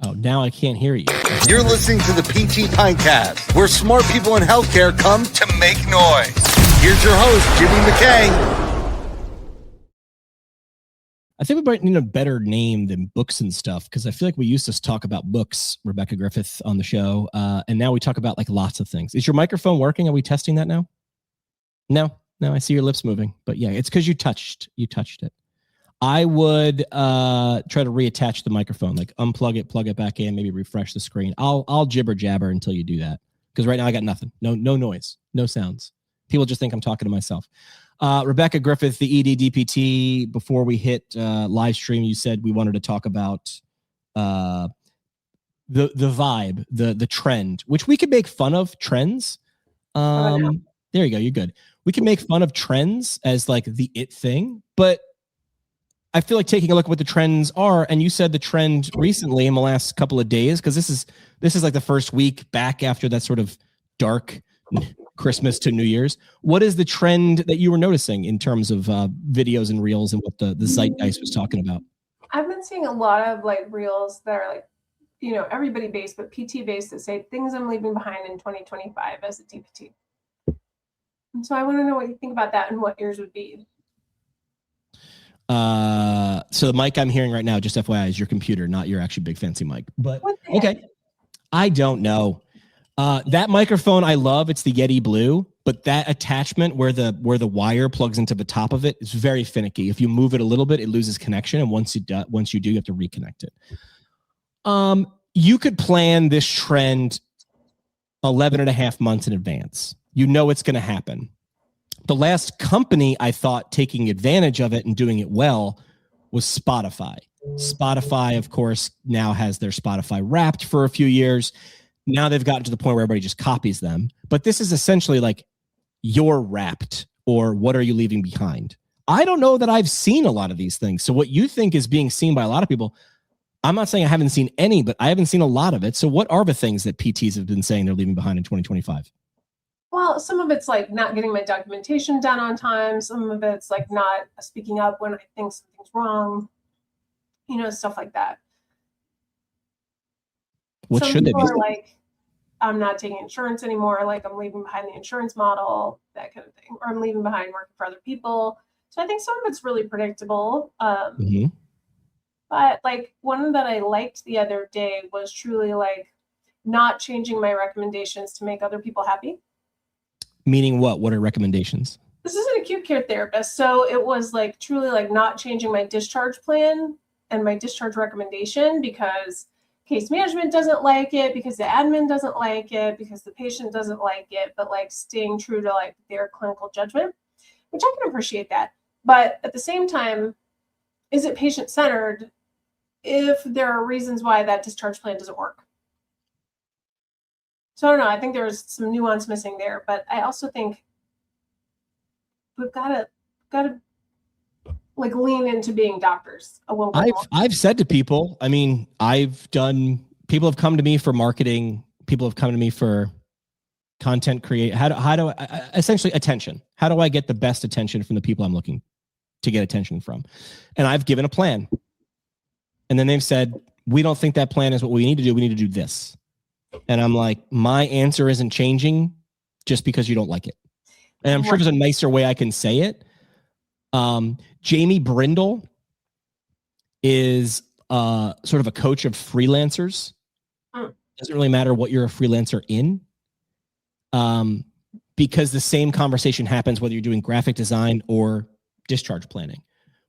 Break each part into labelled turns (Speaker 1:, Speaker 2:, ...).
Speaker 1: Oh, now I can't hear you.
Speaker 2: You're listening to the PT Pinecast, where smart people in healthcare come to make noise. Here's your host, Jimmy McKay.
Speaker 1: I think we might need a better name than books and stuff, because I feel like we used to talk about books, Rebekah Griffith, on the show, and now we talk about like lots of things. Is your microphone working? Are we testing that now? No, I see your lips moving, but yeah, it's because you touched it. I would try to reattach the microphone, like unplug it, plug it back in, maybe refresh the screen. I'll jibber jabber until you do that, because right now I got nothing, no noise, no sounds. People just think I'm talking to myself. Rebekah Griffith, the ED DPT. Before we hit live stream, you said we wanted to talk about the vibe, the trend, which we could make fun of trends. There you go. You're good. We can make fun of trends as like the it thing, but I feel like taking a look at what the trends are, and you said the trend recently in the last couple of days, because this is like the first week back after that sort of dark Christmas to New Year's. What is the trend that you were noticing in terms of videos and reels and what the zeitgeist was talking about?
Speaker 3: I've been seeing a lot of like reels that are like, everybody based, but PT based, that say things I'm leaving behind in 2025 as a DPT. And so I want to know what you think about that and what yours would be.
Speaker 1: So the mic I'm hearing right now, just FYI, is your computer, not your actually big fancy mic. But okay, I don't know. That microphone I love. It's the Yeti Blue, but that attachment where the wire plugs into the top of it is very finicky. If you move it a little bit, it loses connection, and once you do, you have to reconnect it. You could plan this trend 11 and a half months in advance. You know it's going to happen. The last company I thought taking advantage of it and doing it well was Spotify. Spotify, of course, now has their Spotify Wrapped for a few years. Now they've gotten to the point where everybody just copies them. But this is essentially like you're Wrapped, or what are you leaving behind? I don't know that I've seen a lot of these things. So what you think is being seen by a lot of people, I'm not saying I haven't seen any, but I haven't seen a lot of it. So what are the things that PTs have been saying they're leaving behind in 2025?
Speaker 3: Well, some of it's like not getting my documentation done on time. Some of it's like not speaking up when I think something's wrong, stuff like that.
Speaker 1: What should they be?
Speaker 3: Like, I'm not taking insurance anymore. Like, I'm leaving behind the insurance model, that kind of thing. Or I'm leaving behind working for other people. So I think some of it's really predictable. But like one that I liked the other day was truly like not changing my recommendations to make other people happy.
Speaker 1: Meaning what? What are recommendations?
Speaker 3: This is an acute care therapist. So it was like truly like not changing my discharge plan and my discharge recommendation because case management doesn't like it, because the admin doesn't like it, because the patient doesn't like it, but like staying true to like their clinical judgment, which I can appreciate that. But at the same time, is it patient-centered if there are reasons why that discharge plan doesn't work? So I don't know. I think there's some nuance missing there, but I also think we've got to like lean into being doctors a little bit more.
Speaker 1: I've said to people, I mean, people have come to me for marketing. People have come to me for content how do I essentially attention. How do I get the best attention from the people I'm looking to get attention from? And I've given a plan. And then they've said, we don't think that plan is what we need to do. We need to do this. And I'm like, my answer isn't changing just because you don't like it. And I'm sure there's a nicer way I can say it. Jamie Brindle is sort of a coach of freelancers. Doesn't really matter what you're a freelancer in, because the same conversation happens whether you're doing graphic design or discharge planning,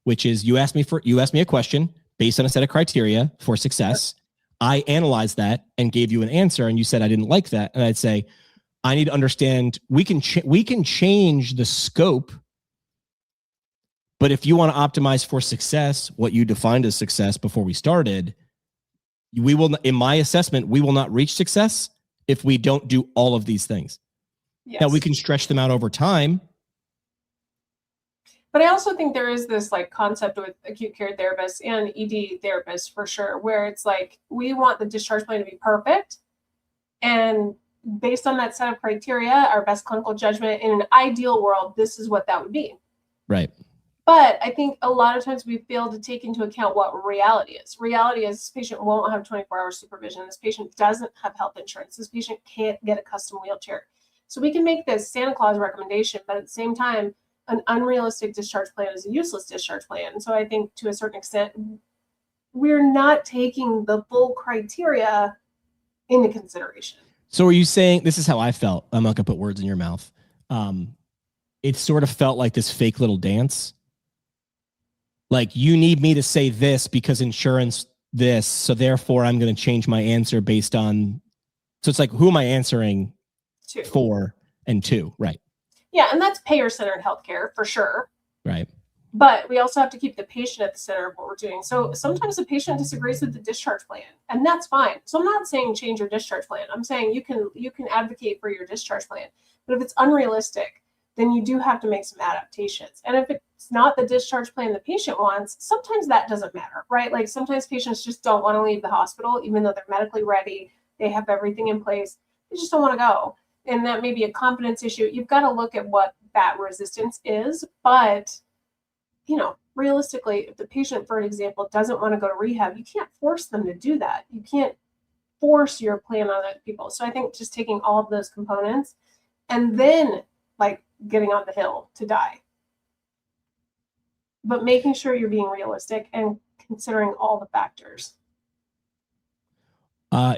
Speaker 1: which is you asked me a question based on a set of criteria for success. I analyzed that and gave you an answer, and you said I didn't like that, and I'd say I need to understand we can change the scope. But if you want to optimize for success, what you defined as success before we started, we will, in my assessment, we will not reach success if we don't do all of these things. Yes. Now we can stretch them out over time.
Speaker 3: But I also think there is this like concept with acute care therapists and ED therapists for sure, where it's like, we want the discharge plan to be perfect. And based on that set of criteria, our best clinical judgment in an ideal world, this is what that would be.
Speaker 1: Right.
Speaker 3: But I think a lot of times we fail to take into account what reality is. Reality is this patient won't have 24-hour supervision. This patient doesn't have health insurance. This patient can't get a custom wheelchair. So we can make this Santa Claus recommendation, but at the same time, an unrealistic discharge plan is a useless discharge plan. So I think to a certain extent, we're not taking the full criteria into consideration.
Speaker 1: So are you saying, this is how I felt, I'm not gonna put words in your mouth. It sort of felt like this fake little dance. Like, you need me to say this because insurance this, so therefore I'm going to change my answer based on, so it's like, who am I answering for and to, right?
Speaker 3: Yeah, and that's payer-centered healthcare for sure.
Speaker 1: Right.
Speaker 3: But we also have to keep the patient at the center of what we're doing. So sometimes the patient disagrees with the discharge plan, and that's fine. So I'm not saying change your discharge plan. I'm saying you can advocate for your discharge plan. But if it's unrealistic, then you do have to make some adaptations. And if it's not the discharge plan the patient wants, sometimes that doesn't matter, right? Like sometimes patients just don't want to leave the hospital, even though they're medically ready, they have everything in place, they just don't want to go. And that may be a confidence issue. You've got to look at what that resistance is. But, you know, realistically, if the patient, for example, doesn't want to go to rehab, you can't force them to do that. You can't force your plan on other people. So I think just taking all of those components and then like getting on the hill to die, but making sure you're being realistic and considering all the factors.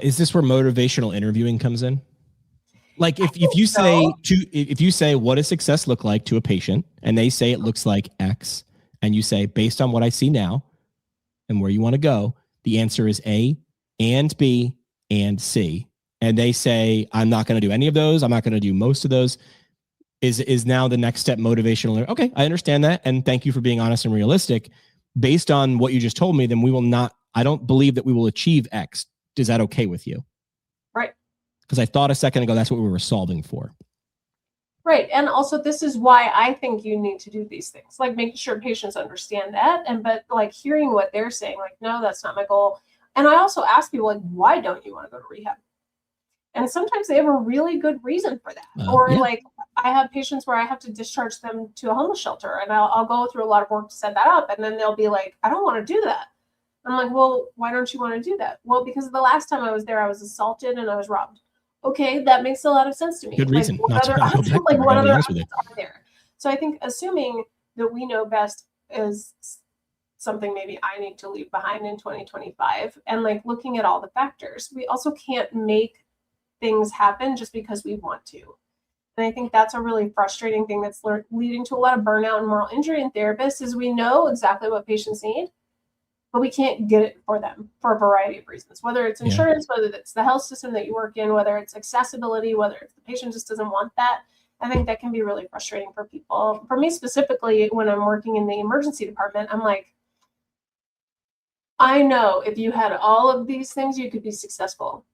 Speaker 1: Is this where motivational interviewing comes in? Like if you say what does success look like to a patient, and they say it looks like X, and you say based on what I see now and where you want to go, the answer is A and B and C, and they say I'm not going to do any of those, I'm not going to do most of those. Is now the next step motivational? Okay, I understand that. And thank you for being honest and realistic. Based on what you just told me, then we will not, I don't believe that we will achieve X. Is that okay with you?
Speaker 3: Right.
Speaker 1: Because I thought a second ago, that's what we were solving for.
Speaker 3: Right. And also this is why I think you need to do these things, like making sure patients understand that. But like hearing what they're saying, like, no, that's not my goal. And I also ask people, like, why don't you want to go to rehab? And sometimes they have a really good reason for that. Like I have patients where I have to discharge them to a homeless shelter, and I'll go through a lot of work to set that up. And then they'll be like, I don't want to do that. I'm like, well, why don't you want to do that? Well, because the last time I was there, I was assaulted and I was robbed. Okay, that makes a lot of sense to me.
Speaker 1: Good reason.
Speaker 3: Like, what other options are there? So I think assuming that we know best is something maybe I need to leave behind in 2025. And like looking at all the factors, we also can't make things happen just because we want to. And I think that's a really frustrating thing that's leading to a lot of burnout and moral injury in therapists is we know exactly what patients need, but we can't get it for them for a variety of reasons, whether it's insurance, whether it's the health system that you work in, whether it's accessibility, whether it's the patient just doesn't want that. I think that can be really frustrating for people. For me specifically, when I'm working in the emergency department, I'm like, I know if you had all of these things, you could be successful.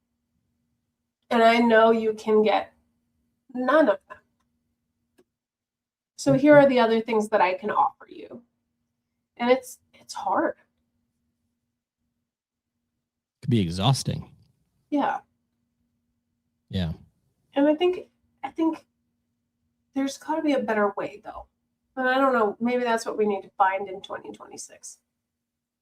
Speaker 3: And I know you can get none of them. So here are the other things that I can offer you. And it's hard.
Speaker 1: It could be exhausting.
Speaker 3: Yeah.
Speaker 1: Yeah.
Speaker 3: And I think there's got to be a better way though. And I don't know, maybe that's what we need to find in 2026.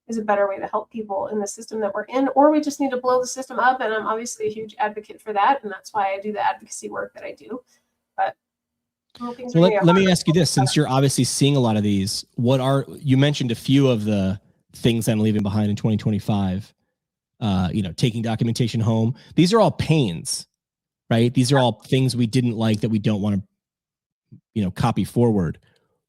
Speaker 3: Is a better way to help people in the system that we're in, or we just need to blow the system up. And I'm obviously a huge advocate for that. And that's why I do the advocacy work that I do. But
Speaker 1: let me ask you this, since you're obviously seeing a lot of these, you mentioned a few of the things I'm leaving behind in 2025, taking documentation home. These are all pains, right? These are all things we didn't like that we don't want to, copy forward.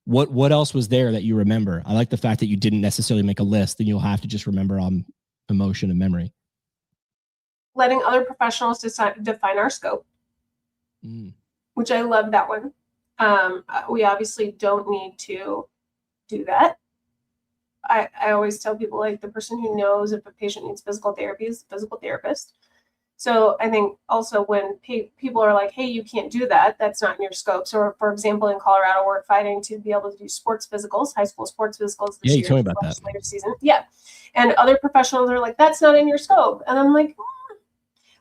Speaker 1: What else was there that you remember? I like the fact that you didn't necessarily make a list, and you'll have to just remember on emotion and memory.
Speaker 3: Letting other professionals define our scope, which I love that one. We obviously don't need to do that. I always tell people, like, the person who knows if a patient needs physical therapy is the physical therapist. So I think also when people are like, hey, you can't do that, that's not in your scope. So for example, in Colorado, we're fighting to be able to do sports physicals, high school sports physicals this year.
Speaker 1: You told me about that.
Speaker 3: Season. Yeah. And other professionals are like, that's not in your scope. And I'm like,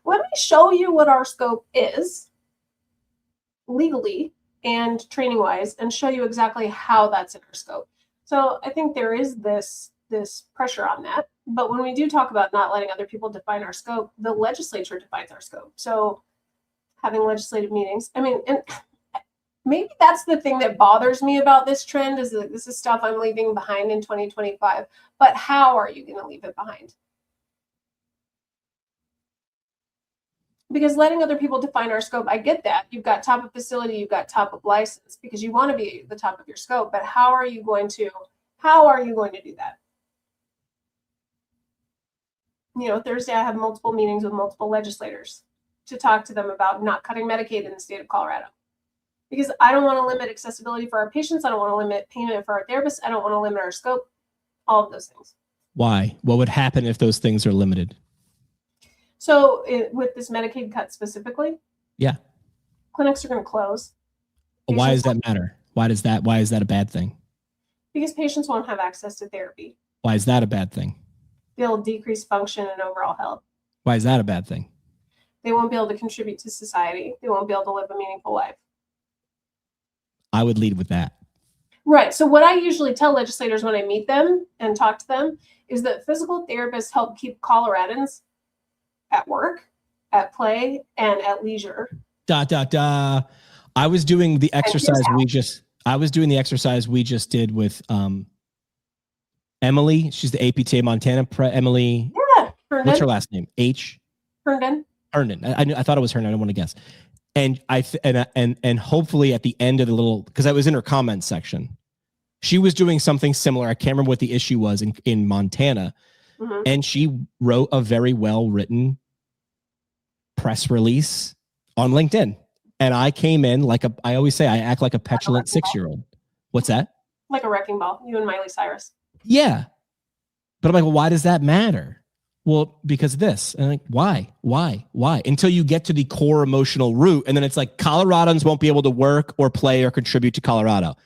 Speaker 3: let me show you what our scope is legally and training wise, and show you exactly how that's in our scope. So I think there is this pressure on that. But when we do talk about not letting other people define our scope, the legislature defines our scope. So having legislative meetings, I mean, and maybe that's the thing that bothers me about this trend is that this is stuff I'm leaving behind in 2025. But how are you going to leave it behind? Because letting other people define our scope, I get that. You've got top of facility, you've got top of license because you want to be the top of your scope. But how are you going to do that? You know, Thursday I have multiple meetings with multiple legislators to talk to them about not cutting Medicaid in the state of Colorado. Because I don't want to limit accessibility for our patients. I don't want to limit payment for our therapists. I don't want to limit our scope. All of those things.
Speaker 1: Why? What would happen if those things are limited?
Speaker 3: So with this Medicaid cut specifically,
Speaker 1: yeah,
Speaker 3: clinics are going to close.
Speaker 1: Why does that matter? Why is that a bad thing?
Speaker 3: Because patients won't have access to therapy.
Speaker 1: Why is that a bad thing?
Speaker 3: They'll decrease function and overall health.
Speaker 1: Why is that a bad thing?
Speaker 3: They won't be able to contribute to society. They won't be able to live a meaningful life.
Speaker 1: I would lead with that.
Speaker 3: Right. So what I usually tell legislators when I meet them and talk to them is that physical therapists help keep Coloradans at work, at play, and at leisure.
Speaker 1: I was doing the exercise we just did with Emily. She's the APTA Montana Emily.
Speaker 3: Yeah. Herndon.
Speaker 1: What's her last name?
Speaker 3: Herndon.
Speaker 1: I thought it was Herndon. I don't want to guess. And and hopefully at the end of the little, because I was in her comments section, she was doing something similar. I can't remember what the issue was in Montana. Mm-hmm. And she wrote a very well written press release on LinkedIn. And I came in I always say, I act like a petulant 6-year-old. What's that?
Speaker 3: Like a wrecking ball, you and Miley Cyrus.
Speaker 1: Yeah. But I'm like, well, why does that matter? Well, because of this. And I'm like, why? Until you get to the core emotional root. And then it's like Coloradans won't be able to work or play or contribute to Colorado.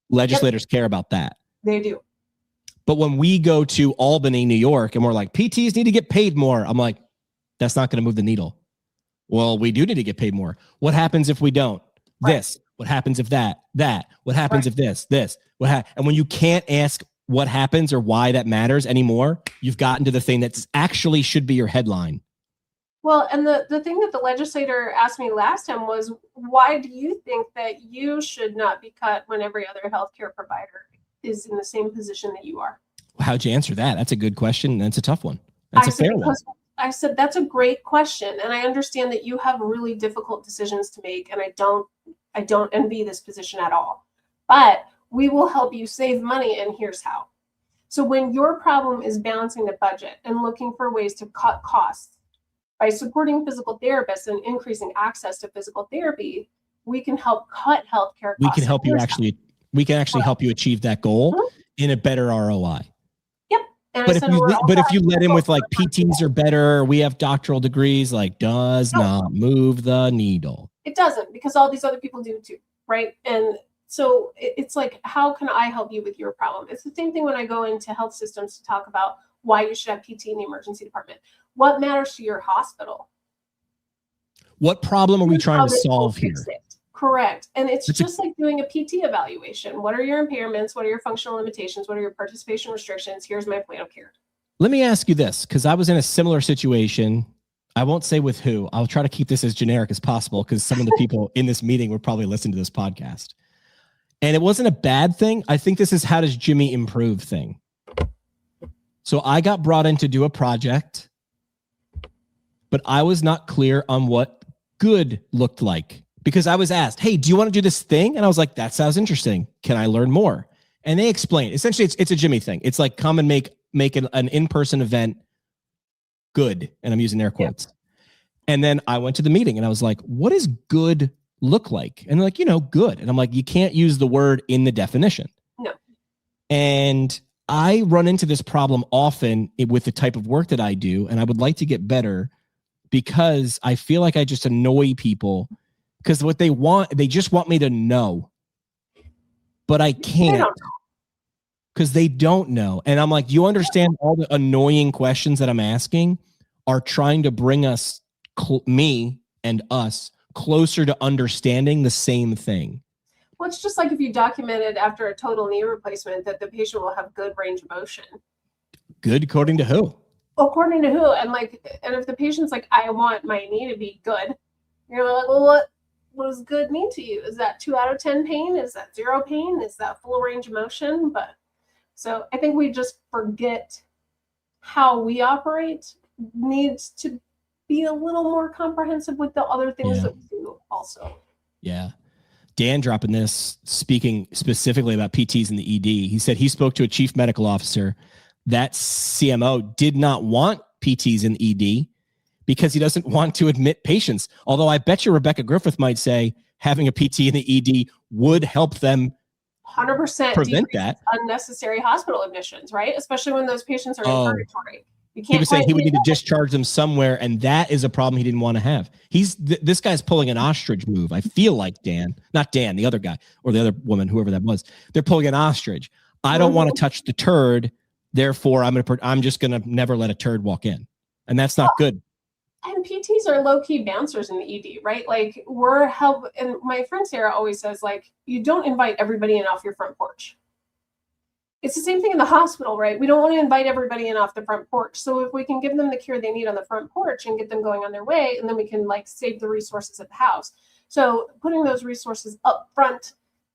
Speaker 1: Legislators care about that.
Speaker 3: They do.
Speaker 1: But when we go to Albany, New York, and we're like, PTs need to get paid more. I'm like, that's not going to move the needle. Well, we do need to get paid more. What happens if we don't? Right. This. What happens if that? What happens if this? And when you can't ask what happens or why that matters anymore, you've gotten to the thing that actually should be your headline.
Speaker 3: Well, and the thing that the legislator asked me last time was, why do you think that you should not be cut when every other healthcare provider is in the same position that you are?
Speaker 1: How'd you answer that? That's a good question. That's a tough one. That's a fair one.
Speaker 3: I said, that's a great question. And I understand that you have really difficult decisions to make. And I don't envy this position at all. But we will help you save money. And here's how. So when your problem is balancing the budget and looking for ways to cut costs by supporting physical therapists and increasing access to physical therapy, we can help cut healthcare costs.
Speaker 1: We can help you help you achieve that goal in a better ROI. But if you let him with like PTs are better, we have doctoral degrees, like does not move the needle.
Speaker 3: It doesn't, because all these other people do too, right? And so it's like, how can I help you with your problem? It's the same thing when I go into health systems to talk about why you should have PT in the emergency department. What matters to your hospital?
Speaker 1: What problem are we trying to solve here?
Speaker 3: Correct. And it's just like doing a PT evaluation. What are your impairments? What are your functional limitations? What are your participation restrictions? Here's my plan of care.
Speaker 1: Let me ask you this, because I was in a similar situation. I won't say with who. I'll try to keep this as generic as possible because some of the people in this meeting would probably listen to this podcast. And it wasn't a bad thing. I think this is how does Jimmy improve thing. So I got brought in to do a project, but I was not clear on what good looked like. Because I was asked, hey, do you want to do this thing? And I was like, that sounds interesting. Can I learn more? And they explained, essentially, it's a Jimmy thing. It's like come and make an in-person event good. And I'm using air quotes. Yeah. And then I went to the meeting and I was like, what does good look like? And they're like, good. And I'm like, you can't use the word in the definition.
Speaker 3: No.
Speaker 1: And I run into this problem often with the type of work that I do. And I would like to get better because I feel like I just annoy people. Because what they want, they just want me to know. But I can't. Because they don't know. And I'm like, you understand all the annoying questions that I'm asking are trying to bring us, me and us, closer to understanding the same thing.
Speaker 3: Well, it's just like if you documented after a total knee replacement that the patient will have good range of motion.
Speaker 1: Good according to who?
Speaker 3: According to who? And if the patient's like, I want my knee to be good, you're like, well, what does good mean to you? Is that 2 out of 10 pain? Is that 0 pain? Is that full range of motion? But so I think we just forget how we operate needs to be a little more comprehensive with the other things that we do also.
Speaker 1: Yeah. Dan dropping this, speaking specifically about PTs in the ED. He said he spoke to a chief medical officer. That CMO did not want PTs in the ED because he doesn't want to admit patients. Although I bet you Rebekah Griffith might say having a PT in the ED would help them
Speaker 3: 100%
Speaker 1: prevent that.
Speaker 3: Unnecessary hospital admissions, right? Especially when those patients are in purgatory.
Speaker 1: He was saying he would need to discharge them somewhere, and that is a problem he didn't want to have. This guy's pulling an ostrich move. I feel like not Dan, the other guy or the other woman, whoever that was. They're pulling an ostrich. I don't want to touch the turd. Therefore, I'm just gonna never let a turd walk in, and that's not good.
Speaker 3: And PTs are low-key bouncers in the ED, right? Like we're help. And my friend Sarah always says, like, you don't invite everybody in off your front porch. It's the same thing in the hospital, right? We don't want to invite everybody in off the front porch. So if we can give them the care they need on the front porch and get them going on their way, and then we can like save the resources at the house. So putting those resources up front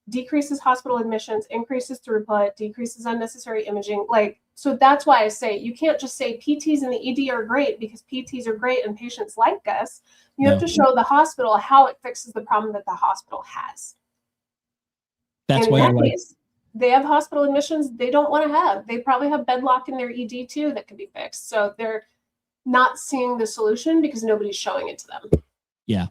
Speaker 3: decreases hospital admissions, increases throughput, decreases unnecessary imaging. So that's why I say you can't just say PTs in the ED are great because PTs are great and patients like us. You have to show the hospital how it fixes the problem that the hospital has.
Speaker 1: That's why I like.
Speaker 3: They have hospital admissions they don't want to have. They probably have bed lock in their ED too that could be fixed. So they're not seeing the solution because nobody's showing it to them.
Speaker 1: Yeah.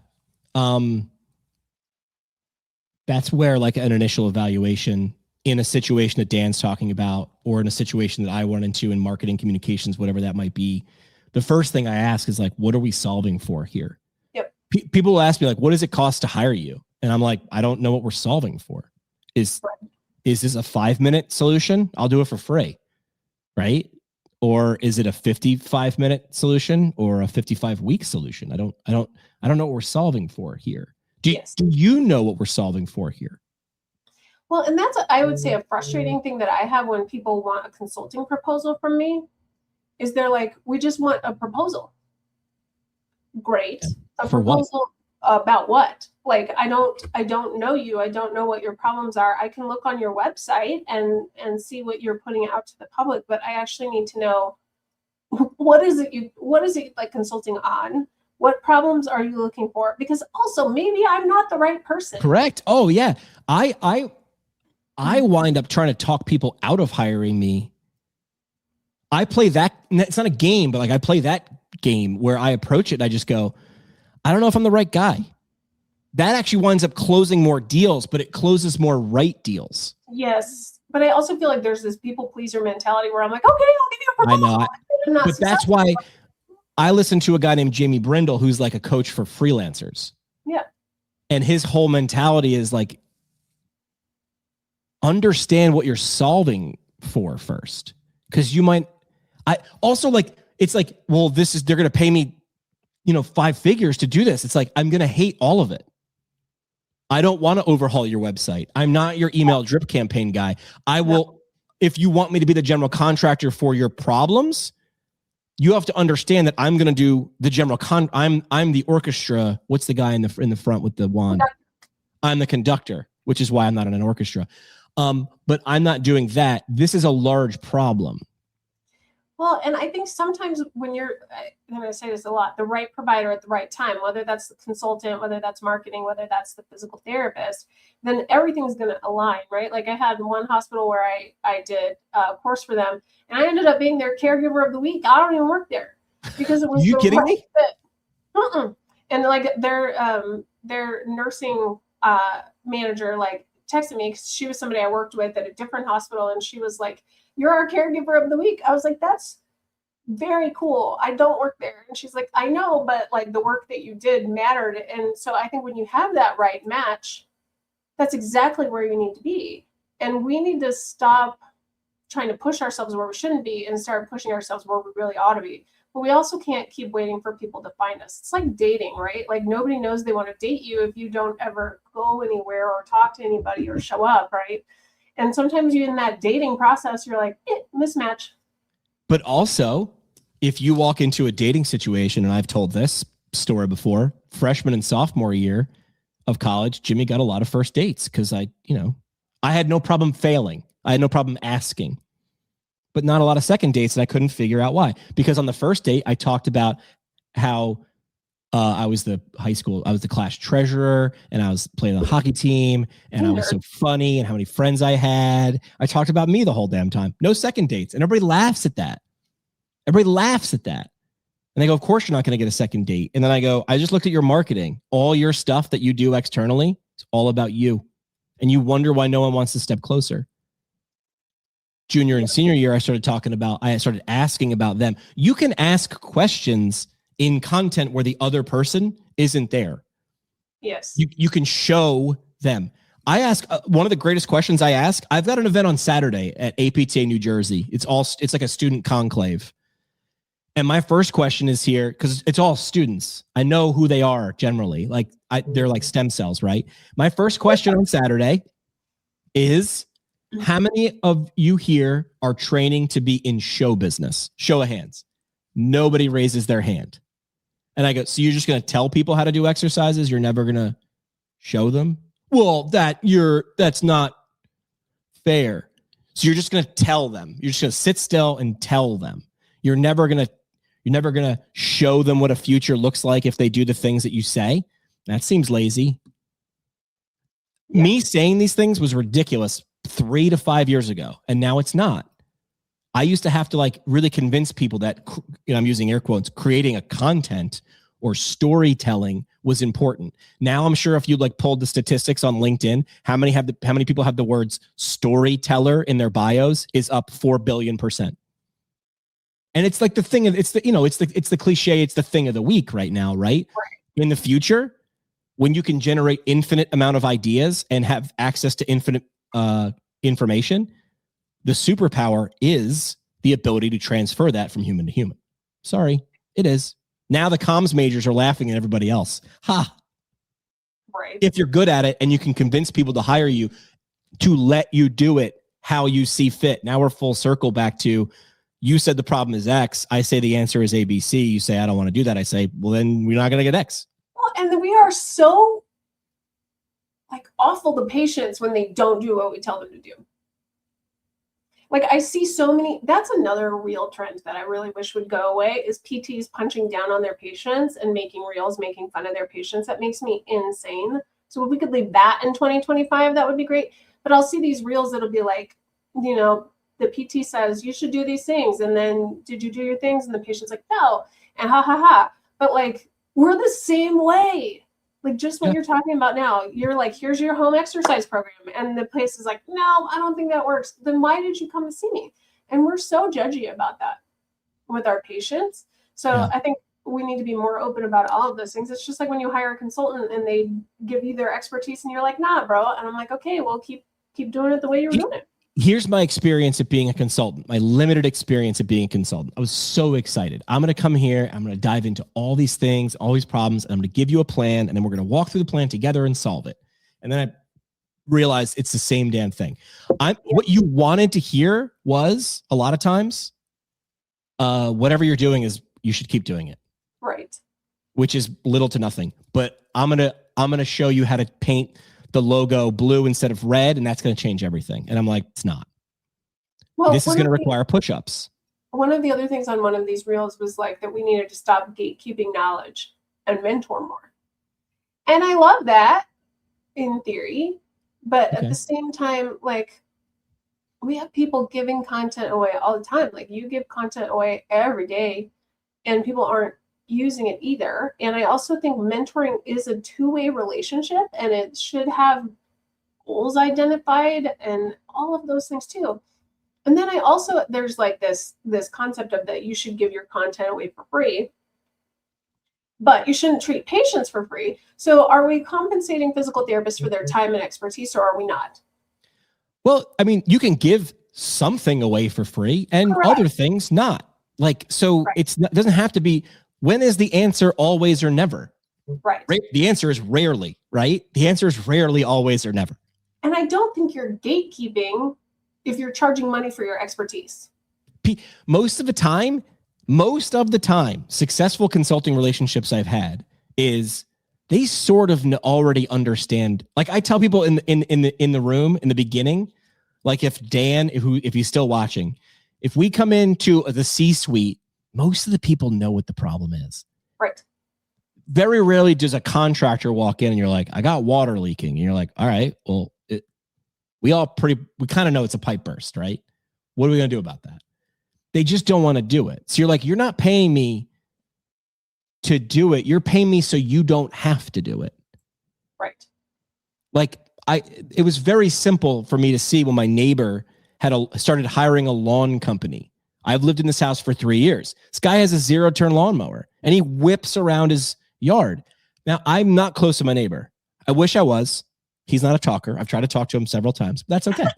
Speaker 1: That's where like an initial evaluation in a situation that Dan's talking about, or in a situation that I run into in marketing communications, whatever that might be, the first thing I ask is like, what are we solving for here?
Speaker 3: Yep.
Speaker 1: People will ask me like, what does it cost to hire you? And I'm like, I don't know what we're solving for. Is this a 5-minute solution? I'll do it for free, right? Or is it a 55-minute solution or a 55-week solution? I don't know what we're solving for here. Do you know what we're solving for here?
Speaker 3: Well, and that's, I would say, a frustrating thing that I have when people want a consulting proposal from me is they're like, we just want a proposal. Great. A
Speaker 1: for
Speaker 3: proposal about what? Like, I don't know you. I don't know what your problems are. I can look on your website and see what you're putting out to the public, but I actually need to know what is it like consulting on? What problems are you looking for? Because also maybe I'm not the right person.
Speaker 1: Correct. Oh yeah. I wind up trying to talk people out of hiring me. I play that. It's not a game, but like I play that game where I approach it and I just go, I don't know if I'm the right guy. That actually winds up closing more deals, but it closes more right deals.
Speaker 3: Yes. But I also feel like there's this people pleaser mentality where I'm like, okay, I'll give you a proposal.
Speaker 1: I know. But that's why I listen to a guy named Jamie Brindle, who's like a coach for freelancers.
Speaker 3: Yeah. And
Speaker 1: his whole mentality is like, understand what you're solving for first. Because you might, it's like, well, they're going to pay me, 5 figures to do this. It's like, I'm going to hate all of it. I don't want to overhaul your website. I'm not your email drip campaign guy. I will, if you want me to be the general contractor for your problems, you have to understand that I'm going to do the general I'm the orchestra. What's the guy in the front with the wand? I'm the conductor, which is why I'm not in an orchestra. But I'm not doing that. This is a large problem.
Speaker 3: Well, and I think sometimes when I'm going to say this a lot, the right provider at the right time, whether that's the consultant, whether that's marketing, whether that's the physical therapist, then everything's going to align, right? Like I had one hospital where I did a course for them and I ended up being their caregiver of the week. I don't even work there because it was
Speaker 1: you kidding me?
Speaker 3: And like their nursing manager, like texted me because she was somebody I worked with at a different hospital. And she was like, you're our caregiver of the week. I was like, that's very cool. I don't work there. And she's like, I know, but like the work that you did mattered. And so I think when you have that right match, that's exactly where you need to be. And we need to stop trying to push ourselves where we shouldn't be and start pushing ourselves where we really ought to be. but we also can't keep waiting for people to find us. It's like dating, right? Like nobody knows they want to date you if you don't ever go anywhere or talk to anybody or show up, right? And sometimes you in that dating process, you're like, mismatch.
Speaker 1: But also, if you walk into a dating situation, and I've told this story before, freshman and sophomore year of college, Jimmy got a lot of first dates because I had no problem failing. I had no problem asking, but not a lot of second dates, and I couldn't figure out why. Because on the first date, I talked about how I was the class treasurer, and I was playing on the hockey team, and I was so funny, and how many friends I had. I talked about me the whole damn time. No second dates, and everybody laughs at that. And they go, of course you're not going to get a second date. And then I go, I just looked at your marketing. All your stuff that you do externally, it's all about you. And you wonder why no one wants to step closer. Junior and senior year, I started asking about them. You can ask questions in content where the other person isn't there.
Speaker 3: Yes.
Speaker 1: You can show them. I ask one of the greatest questions I ask. I've got an event on Saturday at APTA New Jersey. It's like a student conclave. And my first question is here, because it's all students. I know who they are generally. They're like stem cells, right? My first question on Saturday is, how many of you here are training to be in show business? Show of hands. Nobody raises their hand. And I go, so you're just going to tell people how to do exercises? You're never going to show them? Well, that's not fair. So you're just going to tell them. You're just going to sit still and tell them. You're never going to show them what a future looks like if they do the things that you say. That seems lazy. Yeah. Me saying these things was ridiculous 3 to 5 years ago, and now it's not. I used to have to really convince people that, I'm using air quotes, creating a content or storytelling was important. Now I'm sure if you pulled the statistics on LinkedIn, how many people have the words storyteller in their bios is up 4 billion%. And it's like the thing of, it's the cliche, it's the thing of the week right now, right? In the future, when you can generate infinite amount of ideas and have access to infinite information, the superpower is the ability to transfer that from human to human. Sorry, it is. Now the comms majors are laughing at everybody else. Ha!
Speaker 3: Right.
Speaker 1: If you're good at it and you can convince people to hire you to let you do it how you see fit. Now we're full circle back to, you said the problem is X. I say the answer is ABC. You say, I don't want to do that. I say, well, then we're not going to get X.
Speaker 3: Well, and we are so awful to patients when they don't do what we tell them to do. I see so many, that's another real trend that I really wish would go away, is PTs punching down on their patients and making reels, making fun of their patients. That makes me insane. So if we could leave that in 2025, that would be great. But I'll see these reels that'll be the PT says, you should do these things. And then, did you do your things? And the patient's like, no. And ha, ha, ha. But we're the same way. Just what you're talking about now. You're like, here's your home exercise program. And the place is like, no, I don't think that works. Then why did you come to see me? And we're so judgy about that with our patients. So I think we need to be more open about all of those things. It's just like when you hire a consultant and they give you their expertise and you're like, nah, bro. And I'm like, okay, well, keep doing it the way you're doing it.
Speaker 1: Here's my experience of being a consultant, my limited experience of being a consultant. I was so excited. I'm going to come here. I'm going to dive into all these things, all these problems, and I'm going to give you a plan, and then we're going to walk through the plan together and solve it. And then I realized it's the same damn thing. What you wanted to hear was, a lot of times, whatever you're doing you should keep doing it.
Speaker 3: Right.
Speaker 1: Which is little to nothing. But I'm going to show you how to paint the logo blue instead of red, and that's going to change everything. And I'm like, it's not. Well, this is going to require push-ups.
Speaker 3: One of the other things on one of these reels was that we needed to stop gatekeeping knowledge and mentor more. And I love that in theory, but at the same time, we have people giving content away all the time. You give content away every day, and people aren't using it either. And I also think mentoring is a two-way relationship, and it should have goals identified and all of those things too. And then there's this concept of that you should give your content away for free, but you shouldn't treat patients for free. So are we compensating physical therapists for their time and expertise, or are we not?
Speaker 1: Well, I mean, you can give something away for free and other things not. Like, so
Speaker 3: Right.
Speaker 1: it doesn't have to be, when is the answer always or never?
Speaker 3: Right.
Speaker 1: The answer is rarely, right? The answer is rarely, always, or never.
Speaker 3: And I don't think you're gatekeeping if you're charging money for your expertise.
Speaker 1: Most of the time, successful consulting relationships I've had is they sort of already understand. Like I tell people in the room in the beginning, like if Dan, if he's still watching, if we come into the C-suite, most of the people know what the problem is.
Speaker 3: Right.
Speaker 1: Very rarely does a contractor walk in and you're like, I got water leaking. And you're like, all right, well, we kind of know it's a pipe burst, right? What are we going to do about that? They just don't want to do it. So you're like, you're not paying me to do it. You're paying me so you don't have to do it.
Speaker 3: Right.
Speaker 1: Like it was very simple for me to see when my neighbor started hiring a lawn company. I've lived in this house for 3 years. This guy has a 0-turn lawnmower and he whips around his yard. Now, I'm not close to my neighbor. I wish I was. He's not a talker. I've tried to talk to him several times, but that's okay.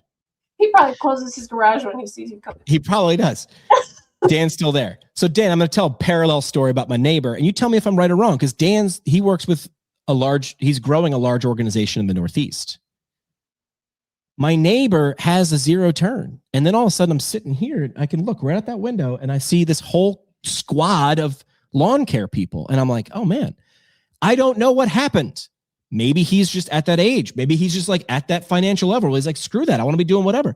Speaker 3: He probably closes his garage when he sees you coming.
Speaker 1: He probably does. Dan's still there. So Dan, I'm going to tell a parallel story about my neighbor, and you tell me if I'm right or wrong, because he works with he's growing a large organization in the Northeast. My neighbor has a 0-turn, and then all of a sudden I'm sitting here, and I can look right out that window, and I see this whole squad of lawn care people, and I'm like, oh man, I don't know what happened. Maybe he's just at that age. Maybe he's just like at that financial level where he's like, screw that. I want to be doing whatever.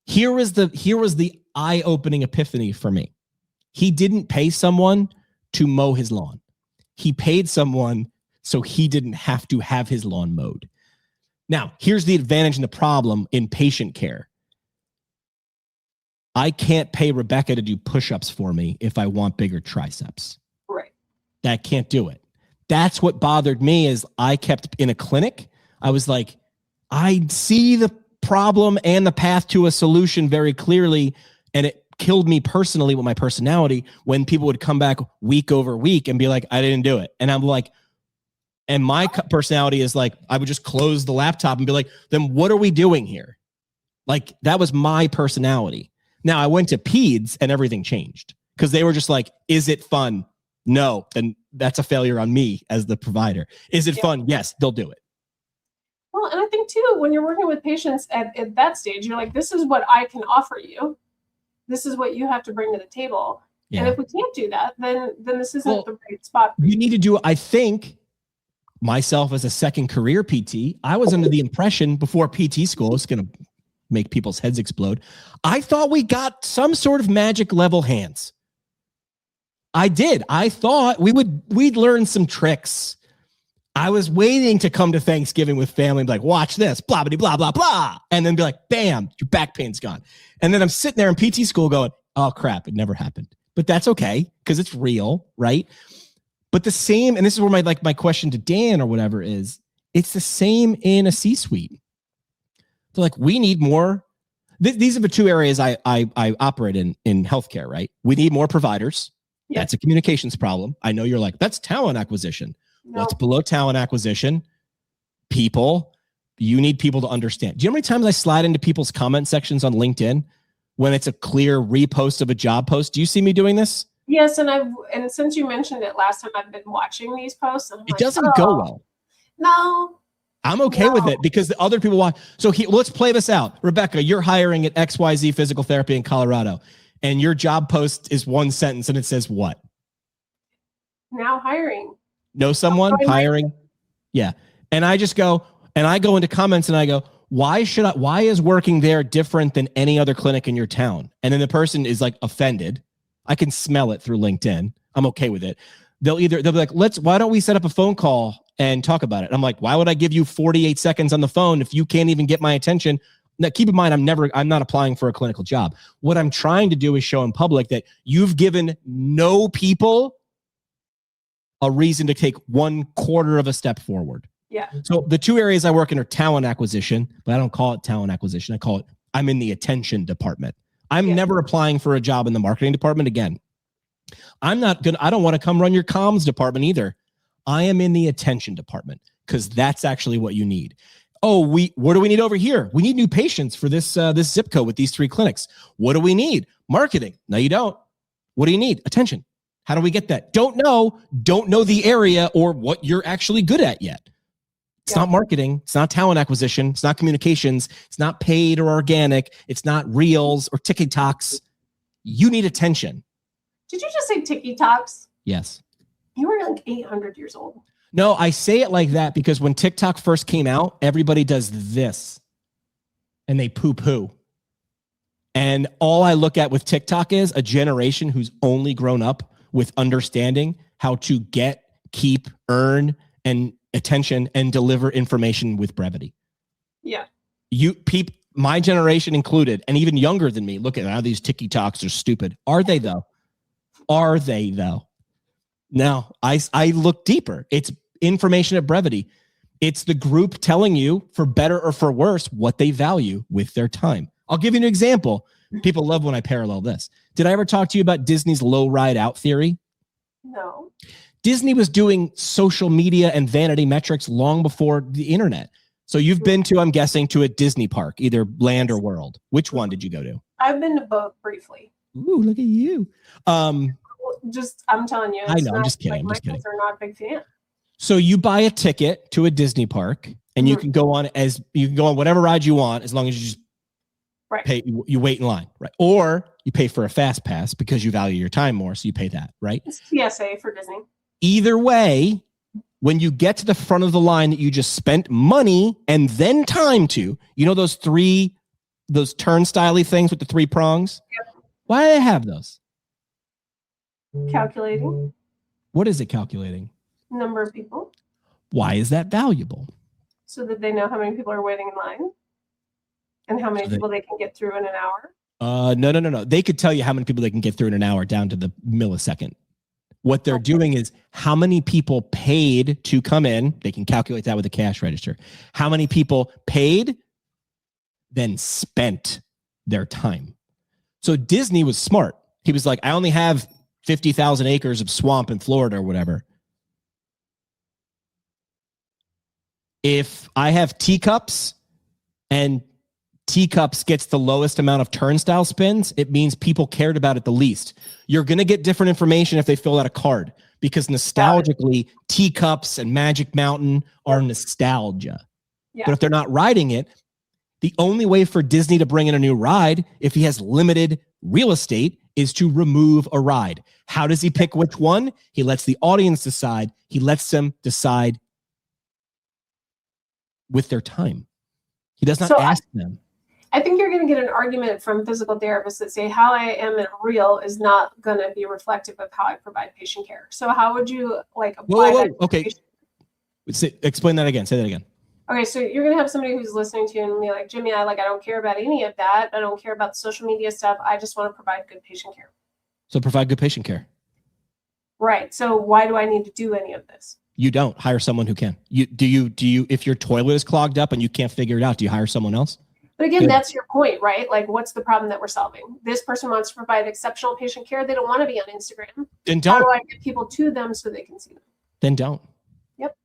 Speaker 1: Here was the eye-opening epiphany for me. He didn't pay someone to mow his lawn. He paid someone so he didn't have to have his lawn mowed. Now, here's the advantage and the problem in patient care. I can't pay Rebekah to do push-ups for me if I want bigger triceps.
Speaker 3: Right.
Speaker 1: I can't do it. That's what bothered me is I kept in a clinic. I was like, I see the problem and the path to a solution very clearly. And it killed me personally with my personality when people would come back week over week and be like, I didn't do it. And I'm like, and my personality is like, I would just close the laptop and be like, then what are we doing here? Like that was my personality. Now I went to peds and everything changed because they were just like, is it fun? No, then that's a failure on me as the provider. Is it fun? Yes, they'll do it.
Speaker 3: Well, and I think too, when you're working with patients at that stage, you're like, this is what I can offer you. This is what you have to bring to the table. Yeah. And if we can't do that, then this isn't the right spot for you.
Speaker 1: You need to do, I think, myself as a second career PT, I was under the impression before PT school, it's going to make people's heads explode. I thought we got some sort of magic level hands. I did. I thought we'd learn some tricks. I was waiting to come to Thanksgiving with family and be like, watch this, blah, blah, blah, blah, blah. And then be like, bam, your back pain's gone. And then I'm sitting there in PT school going, oh crap, it never happened. But that's okay because it's real, right? But the same, and this is where my question to Dan or whatever is, it's the same in a C-suite. So like, we need more. These are the two areas I operate in healthcare, right? We need more providers. Yeah. That's a communications problem. I know you're like, that's talent acquisition. No. What's below talent acquisition? People. You need people to understand. Do you know how many times I slide into people's comment sections on LinkedIn when it's a clear repost of a job post? Do you see me doing this?
Speaker 3: Yes, and since you mentioned it last time, I've been watching these posts. And
Speaker 1: it doesn't go well.
Speaker 3: No.
Speaker 1: I'm okay with it because the other people watch. So let's play this out. Rebekah, you're hiring at XYZ Physical Therapy in Colorado. And your job post is one sentence and it says what?
Speaker 3: Now hiring.
Speaker 1: Know someone hiring? Yeah. And I just go, and I go into comments and I go, why is working there different than any other clinic in your town? And then the person is like offended. I can smell it through LinkedIn. I'm okay with it. They'll be like, why don't we set up a phone call and talk about it? And I'm like, why would I give you 48 seconds on the phone if you can't even get my attention? Now, keep in mind, I'm not applying for a clinical job. What I'm trying to do is show in public that you've given no people a reason to take 1/4 of a step forward.
Speaker 3: Yeah.
Speaker 1: So the two areas I work in are talent acquisition, but I don't call it talent acquisition. I call it, I'm in the attention department. I'm never applying for a job in the marketing department again. I don't want to come run your comms department either. I am in the attention department because that's actually what you need. Oh, what do we need over here? We need new patients for this zip code with these 3 clinics. What do we need? Marketing. No, you don't. What do you need? Attention. How do we get that? Don't know the area or what you're actually good at yet. It's not marketing. It's not talent acquisition. It's not communications. It's not paid or organic. It's not reels or TikToks. You need attention.
Speaker 3: Did you just say TikToks?
Speaker 1: Yes.
Speaker 3: You were like 800 years old.
Speaker 1: No, I say it like that because when TikTok first came out, everybody does this and they poo-poo. And all I look at with TikTok is a generation who's only grown up with understanding how to get, keep, earn, and attention and deliver information with brevity.
Speaker 3: Yeah.
Speaker 1: My generation included, and even younger than me, look at how these TikToks are stupid. Are they though? Are they though? Now, I look deeper. It's information at brevity. It's the group telling you, for better or for worse, what they value with their time. I'll give you an example. People love when I parallel this. Did I ever talk to you about Disney's low ride out theory?
Speaker 3: No.
Speaker 1: Disney was doing social media and vanity metrics long before the internet. So you've been to, I'm guessing, to a Disney park, either land or world. Which one did you go to?
Speaker 3: I've been to both briefly.
Speaker 1: Ooh, look at you.
Speaker 3: I'm telling you.
Speaker 1: I know, I'm just kidding.
Speaker 3: My kids are not a big fan.
Speaker 1: So you buy a ticket to a Disney park and you can go on whatever ride you want as long as you just pay, you wait in line, right? Or you pay for a fast pass because you value your time more, so you pay that, right?
Speaker 3: It's PSA for Disney.
Speaker 1: Either way, when you get to the front of the line that you just spent money and then time to, you know those turnstile-y things with the 3 prongs?
Speaker 3: Yep.
Speaker 1: Why do they have those?
Speaker 3: Calculating.
Speaker 1: What is it calculating?
Speaker 3: Number of people.
Speaker 1: Why is that valuable?
Speaker 3: So that they know how many people are waiting in line and how many people they can get through in an hour.
Speaker 1: No. They could tell you how many people they can get through in an hour down to the millisecond. What they're doing is how many people paid to come in. They can calculate that with a cash register. How many people paid, then spent their time. So Disney was smart. He was like, I only have 50,000 acres of swamp in Florida or whatever. If I have teacups and teacups gets the lowest amount of turnstile spins, it means people cared about it the least. You're going to get different information if they fill out a card because nostalgically, teacups and Magic Mountain are nostalgia. Yeah. But if they're not riding it, the only way for Disney to bring in a new ride, if he has limited real estate, is to remove a ride. How does he pick which one? He lets the audience decide. He lets them decide with their time. He does not ask them.
Speaker 3: I think you're going to get an argument from physical therapists that say how I am in real is not going to be reflective of how I provide patient care. So how would you apply that?
Speaker 1: Okay. Explain that again. Say that again.
Speaker 3: Okay, so you're going to have somebody who's listening to you and be like, Jimmy, I don't care about any of that. I don't care about the social media stuff. I just want to provide good patient care.
Speaker 1: So provide good patient care.
Speaker 3: Right. So why do I need to do any of this?
Speaker 1: You don't. Hire someone who can. Do you if your toilet is clogged up and you can't figure it out, do you hire someone else?
Speaker 3: But again, that's your point, right? Like, what's the problem that we're solving? This person wants to provide exceptional patient care. They don't want to be on Instagram.
Speaker 1: Then don't.
Speaker 3: How do I get people to them so they can see them?
Speaker 1: Then don't.
Speaker 3: Yep.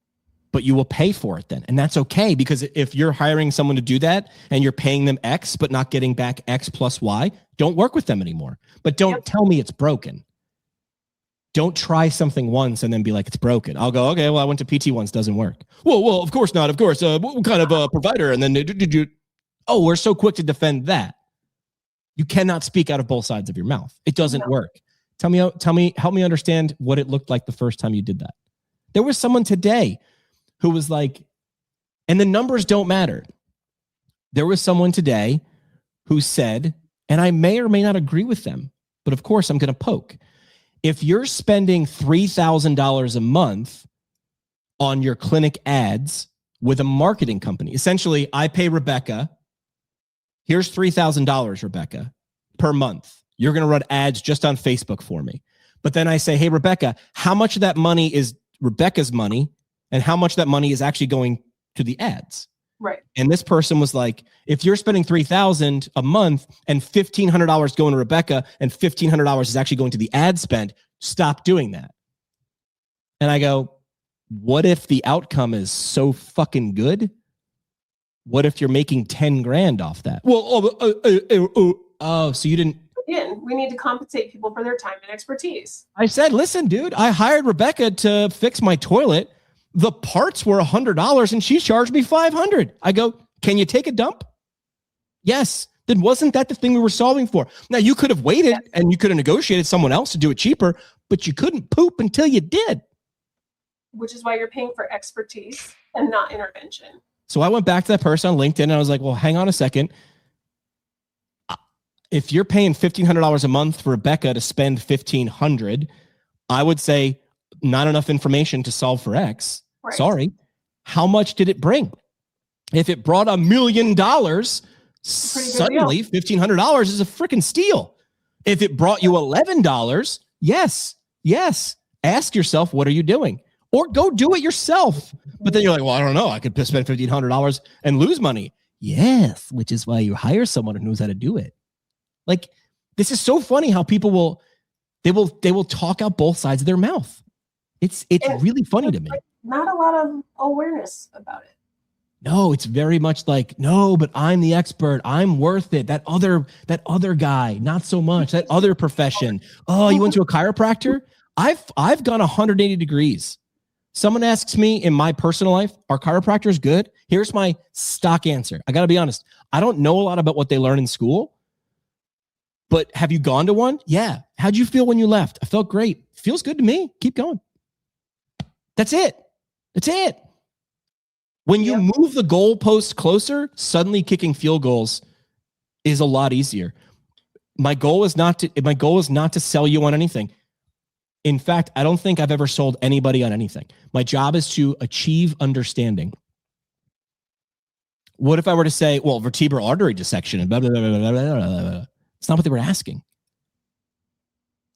Speaker 1: But you will pay for it then. And that's okay, because if you're hiring someone to do that and you're paying them X but not getting back X plus Y, don't work with them anymore. But don't tell me it's broken. Don't try something once and then be like, it's broken. I'll go, okay, well, I went to PT once, doesn't work. Well, of course not. Of course. What kind of a provider? And then did you? Oh, we're so quick to defend that. You cannot speak out of both sides of your mouth. It doesn't work. Help me understand what it looked like the first time you did that. There was someone today who was like, and the numbers don't matter. There was someone today who said, and I may or may not agree with them, but of course I'm going to poke. If you're spending $3,000 a month on your clinic ads with a marketing company, essentially I pay Rebekah, here's $3,000, Rebekah, per month. You're going to run ads just on Facebook for me. But then I say, hey, Rebekah, how much of that money is Rebekah's money and how much of that money is actually going to the ads?
Speaker 3: Right.
Speaker 1: And this person was like, if you're spending $3,000 a month and $1,500 going to Rebekah and $1,500 is actually going to the ad spend, stop doing that. And I go, what if the outcome is so fucking good? What if you're making 10 grand off that? Well, so you didn't.
Speaker 3: again, we need to compensate people for their time and expertise.
Speaker 1: I said, listen, dude, I hired Rebekah to fix my toilet. The parts were $100 and she charged me $500. I go, can you take a dump? Yes. Then wasn't that the thing we were solving for? Now, you could have waited and you could have negotiated someone else to do it cheaper, but you couldn't poop until you did.
Speaker 3: Which is why you're paying for expertise and not intervention.
Speaker 1: So I went back to that person on LinkedIn and I was like, well, hang on a second. If you're paying $1,500 a month for Rebekah to spend $1,500, I would say not enough information to solve for X. Right. Sorry. How much did it bring? If it brought $1 million, suddenly $1,500 is a freaking steal. If it brought you $11, yes. Ask yourself, what are you doing? Or go do it yourself. But then you're like, well, I don't know. I could spend $1,500 and lose money. Yes, which is why you hire someone who knows how to do it. Like, this is so funny how people will talk out both sides of their mouth. It's really funny to me.
Speaker 3: Not a lot of awareness about it.
Speaker 1: No, it's very much like, no, but I'm the expert. I'm worth it. That other guy, not so much. That other profession. Oh, you went to a chiropractor? I've gone 180 degrees. Someone asks me in my personal life, are chiropractors good? Here's my stock answer. I got to be honest. I don't know a lot about what they learn in school, but have you gone to one? Yeah. How'd you feel when you left? I felt great. Feels good to me. Keep going. That's it. When you move the goalpost closer, suddenly kicking field goals is a lot easier. My goal is not to sell you on anything. In fact, I don't think I've ever sold anybody on anything. My job is to achieve understanding. What if I were to say, well, vertebral artery dissection and blah, blah, blah, blah, blah, blah, blah, blah. It's not what they were asking.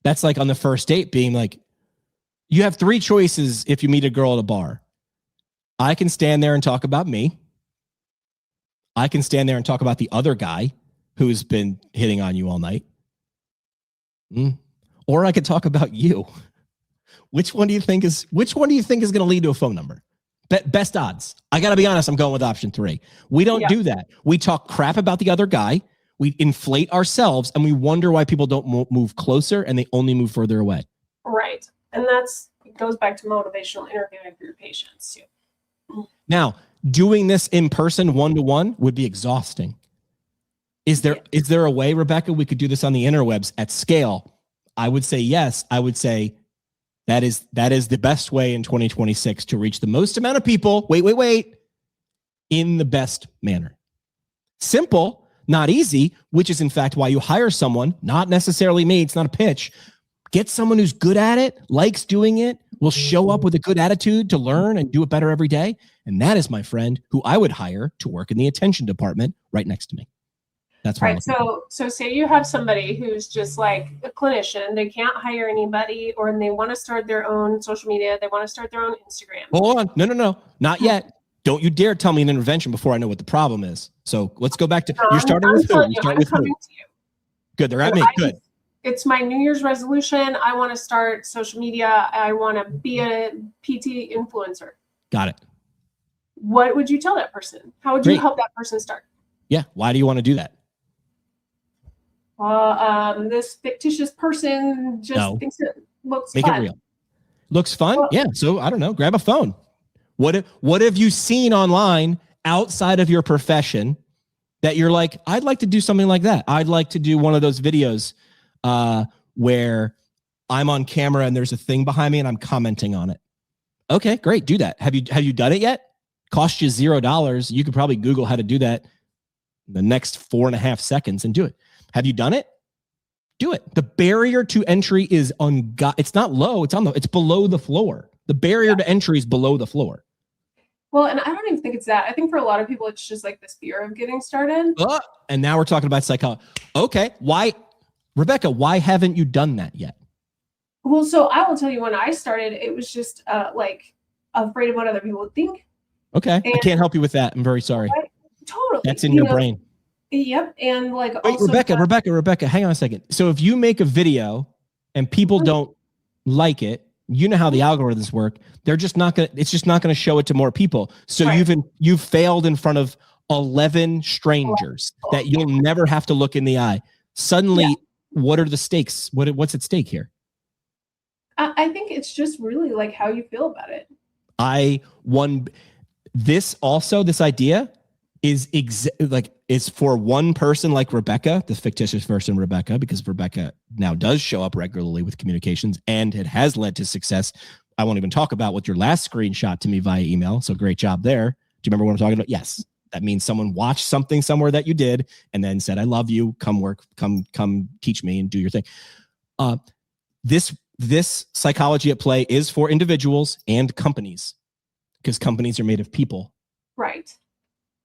Speaker 1: That's like on the first date being like, you have 3 choices if you meet a girl at a bar. I can stand there and talk about me. I can stand there and talk about the other guy who's been hitting on you all night. Or I could talk about you. Which one do you think is going to lead to a phone number? Best odds. I got to be honest, I'm going with option 3. We don't do that. We talk crap about the other guy. We inflate ourselves and we wonder why people don't move closer and they only move further away.
Speaker 3: Right. And it goes back to motivational interviewing for your patients too.
Speaker 1: Now, doing this in person, 1-to-1 would be exhausting. Is there a way, Rebekah, we could do this on the interwebs at scale? I would say yes. I would say that is the best way in 2026 to reach the most amount of people. Wait. In the best manner. Simple, not easy, which is in fact why you hire someone, not necessarily me. It's not a pitch. Get someone who's good at it, likes doing it, will show up with a good attitude to learn and do it better every day. And that is my friend who I would hire to work in the attention department right next to me. That's right.
Speaker 3: So say you have somebody who's just like a clinician, they can't hire anybody, or they want to start their own social media, they want to start their own Instagram.
Speaker 1: Hold on. No, not yet. Don't you dare tell me an intervention before I know what the problem is. So let's go back to you're starting with who? You start with who? Good. They're at me. Good.
Speaker 3: It's my New Year's resolution. I want to start social media. I want to be a PT influencer.
Speaker 1: Got it.
Speaker 3: What would you tell that person? How would you help that person start?
Speaker 1: Yeah. Why do you want to do that?
Speaker 3: This fictitious person just thinks it looks fun.
Speaker 1: Make it real. Looks fun? Well, yeah. So I don't know. Grab a phone. What have you seen online outside of your profession that you're like, I'd like to do something like that. I'd like to do one of those videos where I'm on camera and there's a thing behind me and I'm commenting on it. Okay, great. Do that. Have you done it yet? Cost you $0. You could probably Google how to do that in the next 4.5 seconds and do it. Have you done it? Do it. The barrier to entry is it's not low. It's below the floor. The barrier to entry is below the floor.
Speaker 3: Well, and I don't even think it's that. I think for a lot of people, it's just like this fear of getting started.
Speaker 1: And now we're talking about psychology. Okay. Why, Rebekah, why haven't you done that yet?
Speaker 3: Well, so I will tell you, when I started, it was just like afraid of what other people would think.
Speaker 1: Okay. And I can't help you with that. I'm very sorry.
Speaker 3: Totally.
Speaker 1: That's in your brain.
Speaker 3: Yep. And like,
Speaker 1: wait, also Rebekah, hang on a second. So if you make a video and people don't like it, you know how the algorithms work. It's just not going to show it to more people. So you've failed in front of 11 strangers that you'll never have to look in the eye. Suddenly what are the stakes? What's at stake here?
Speaker 3: I think it's just really like how you feel about it.
Speaker 1: This idea is is for one person like Rebekah, the fictitious person Rebekah, because Rebekah now does show up regularly with communications and it has led to success. I won't even talk about what your last screenshot to me via email. So great job there. Do you remember what I'm talking about? Yes. That means someone watched something somewhere that you did and then said, I love you. Come work, come teach me and do your thing. This psychology at play is for individuals and companies because companies are made of people.
Speaker 3: Right.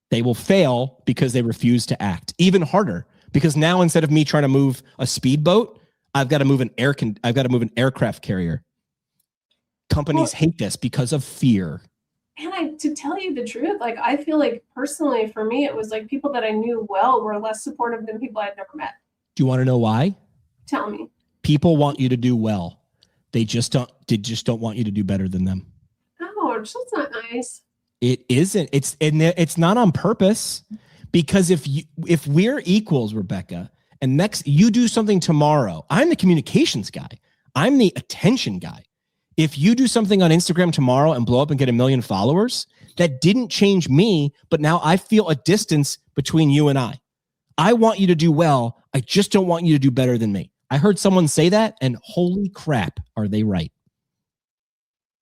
Speaker 1: They will fail because they refuse to act. Even harder, because now instead of me trying to move a speedboat, I've got to move an aircraft carrier. Companies hate this because of fear.
Speaker 3: And to tell you the truth, like I feel like personally for me, it was like people that I knew well were less supportive than people I'd never met.
Speaker 1: Do you want to know why?
Speaker 3: Tell me.
Speaker 1: People want you to do well. They just don't want you to do better than them.
Speaker 3: Ouch, that's not nice.
Speaker 1: It isn't. It's not on purpose, because if we're equals, Rebekah, and next you do something tomorrow, I'm the communications guy. I'm the attention guy. If you do something on Instagram tomorrow and blow up and get 1 million followers, that didn't change me, but now I feel a distance between you and I. I want you to do well. I just don't want you to do better than me. I heard someone say that, and holy crap, are they right?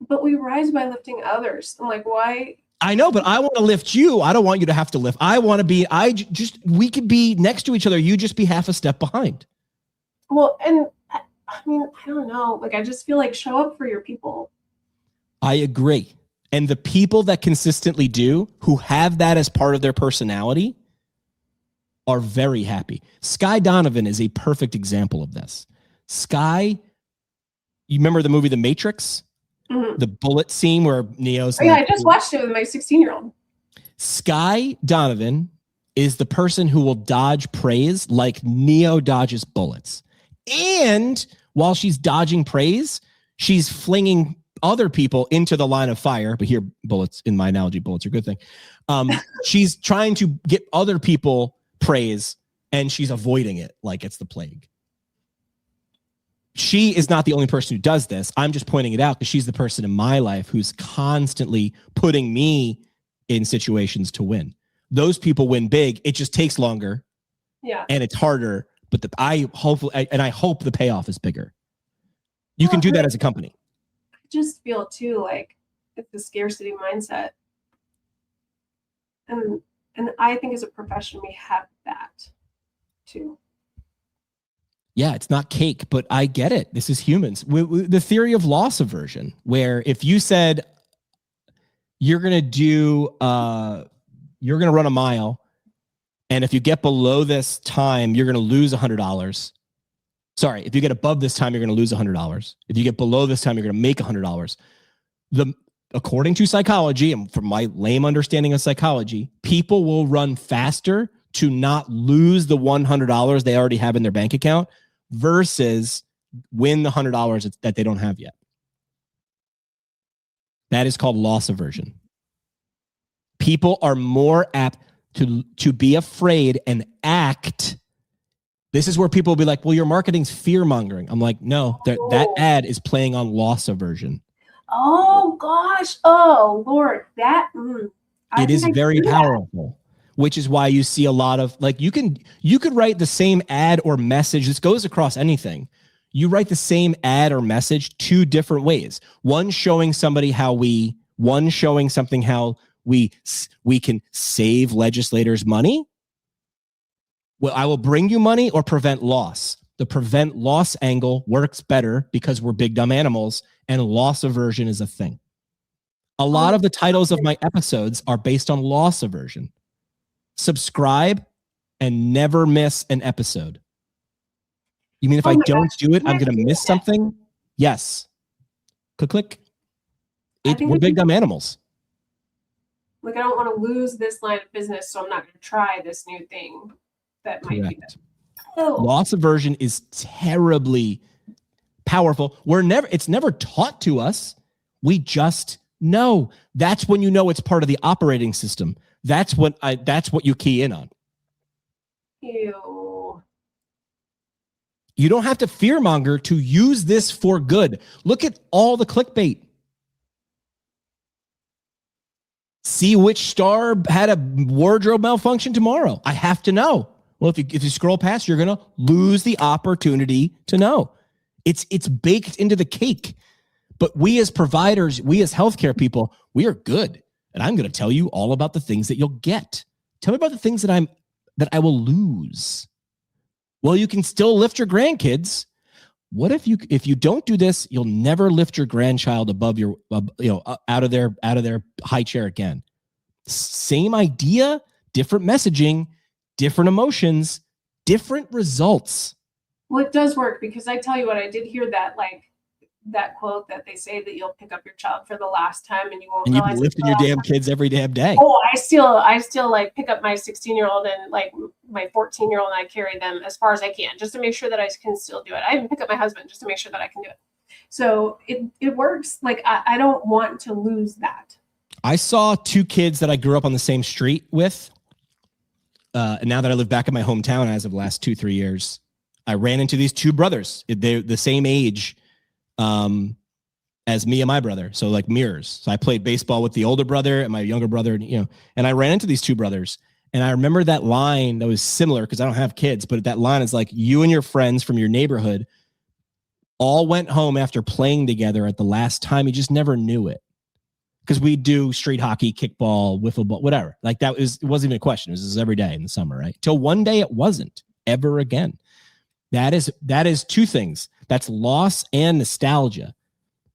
Speaker 3: But we rise by lifting others. I'm like, why?
Speaker 1: I know, but I want to lift you. I don't want you to have to lift. We could be next to each other. You just be half a step behind.
Speaker 3: Well, and I mean, I don't know. Like, I just feel like show up for your people.
Speaker 1: I agree. And the people that consistently do, who have that as part of their personality, are very happy. Sky Donovan is a perfect example of this. Sky, you remember the movie The Matrix? Mm-hmm. The bullet scene where Neo's...
Speaker 3: Oh, yeah, I just watched it with my 16-year-old.
Speaker 1: Sky Donovan is the person who will dodge praise like Neo dodges bullets. And while she's dodging praise, she's flinging other people into the line of fire. But here, bullets, in my analogy, bullets are a good thing. She's trying to get other people praise, and she's avoiding it like it's the plague. She is not the only person who does this. I'm just pointing it out because she's the person in my life who's constantly putting me in situations to win. Those people win big. It just takes longer. Yeah. And it's harder, but I hope the payoff is bigger. You can do that as a company.
Speaker 3: I just feel too like it's the scarcity mindset. And I think as a profession, we have that too.
Speaker 1: Yeah, it's not cake, but I get it. This is humans. The theory of loss aversion, where if you said you're going to run a mile, and if you get below this time, you're going to lose $100. Sorry, if you get above this time, you're going to lose $100. If you get below this time, you're going to make $100. According to psychology, and from my lame understanding of psychology, people will run faster to not lose the $100 they already have in their bank account versus win the $100 that they don't have yet. That is called loss aversion. People are more apt to be afraid and act. This is where people will be like, well, your marketing's fear mongering. I'm like, no, that ad is playing on loss aversion.
Speaker 3: Oh gosh. Oh Lord.
Speaker 1: It is very powerful, which is why you see a lot of you could write the same ad or message. This goes across anything. You write the same ad or message 2 different ways. One showing something how we can save legislators money. Well, I will bring you money or prevent loss. The prevent loss angle works better because we're big dumb animals and loss aversion is a thing. A lot of the titles of my episodes are based on loss aversion. Subscribe and never miss an episode. You mean if I don't do it, I'm going to miss something? Yes. Click. We're big dumb animals.
Speaker 3: Like, I don't want to lose this line of business, so I'm not going to try this new thing that might be that. Oh.
Speaker 1: Loss aversion is terribly powerful. It's never taught to us. We just know. That's when you know it's part of the operating system. That's what you key in on.
Speaker 3: Ew.
Speaker 1: You don't have to fearmonger to use this for good. Look at all the clickbait. See which star had a wardrobe malfunction tomorrow. I have to know. Well, if you scroll past, you're going to lose the opportunity to know. It's baked into the cake. But we as providers, we as healthcare people, we are good. And I'm going to tell you all about the things that you'll get. Tell me about the things that I will lose. Well, you can still lift your grandkids. What if you don't do this, you'll never lift your grandchild above your out of their high chair again. Same idea, different messaging, different emotions, different results.
Speaker 3: Well, it does work, because I tell you what, I did hear that quote that they say that you'll pick up your child for the last time and you won't.
Speaker 1: And you've been lifting your damn kids every damn day.
Speaker 3: Oh, I still like pick up my 16-year-old and like my 14-year-old, and I carry them as far as I can, just to make sure that I can still do it. I even pick up my husband just to make sure that I can do it. So it works. Like I don't want to lose that.
Speaker 1: I saw two kids that I grew up on the same street with. And now that I live back in my hometown as of the last 2-3 years, I ran into these two brothers. They're the same age as me and my brother. So like mirrors. So I played baseball with the older brother and my younger brother, and I ran into these two brothers. And I remember that line that was similar, because I don't have kids, but that line is like, you and your friends from your neighborhood all went home after playing together at the last time. You just never knew it. Because we do street hockey, kickball, wiffle ball, whatever. Like it wasn't even a question. It was just every day in the summer, right? Till one day it wasn't ever again. That is two things. That's loss and nostalgia.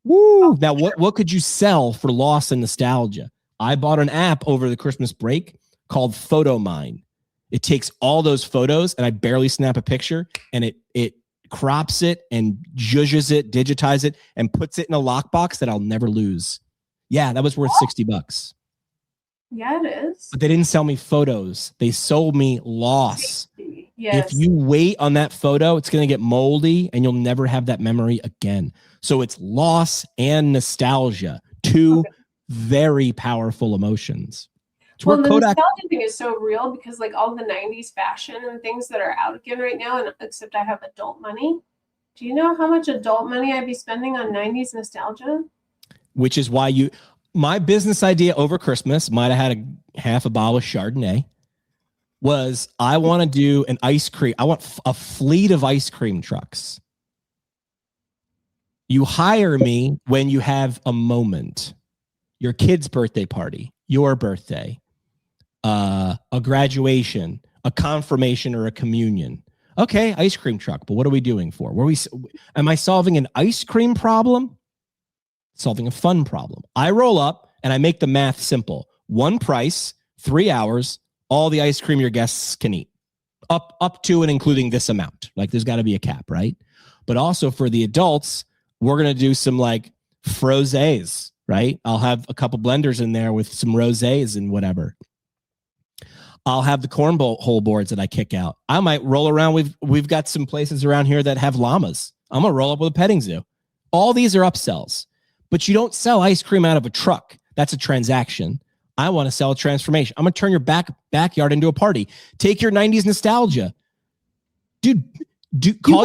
Speaker 1: Woo! Now, what could you sell for loss and nostalgia? I bought an app over the Christmas break called PhotoMine. It takes all those photos, and I barely snap a picture, and it crops it and zhuzhes it, digitizes it, and puts it in a lockbox that I'll never lose. Yeah, that was worth $60.
Speaker 3: Yeah, it is.
Speaker 1: But they didn't sell me photos. They sold me loss.
Speaker 3: Yes.
Speaker 1: If you wait on that photo, it's going to get moldy and you'll never have that memory again. So it's loss and nostalgia, two very powerful emotions.
Speaker 3: Well, the nostalgia thing is so real, because like all the 90s fashion and things that are out again right now, and except I have adult money. Do you know how much adult money I'd be spending on 90s nostalgia?
Speaker 1: Which is why my business idea over Christmas, might have had half a bottle of Chardonnay, was I want to do an ice cream. I want a fleet of ice cream trucks. You hire me when you have a moment, your kid's birthday party, your birthday, a graduation, a confirmation, or a communion. Okay, ice cream truck. But what are we doing for? Am I solving an ice cream problem? Solving a fun problem. I roll up and I make the math simple. One price, 3 hours, all the ice cream your guests can eat. Up to and including this amount. Like there's got to be a cap, right? But also for the adults, we're going to do some like frosés, right? I'll have a couple blenders in there with some rosés and whatever. I'll have the cornhole boards that I kick out. I might roll around. We've got some places around here that have llamas. I'm going to roll up with a petting zoo. All these are upsells. But you don't sell ice cream out of a truck. That's a transaction. I want to sell a transformation. I'm going to turn your backyard into a party. Take your 90s nostalgia. Dude, call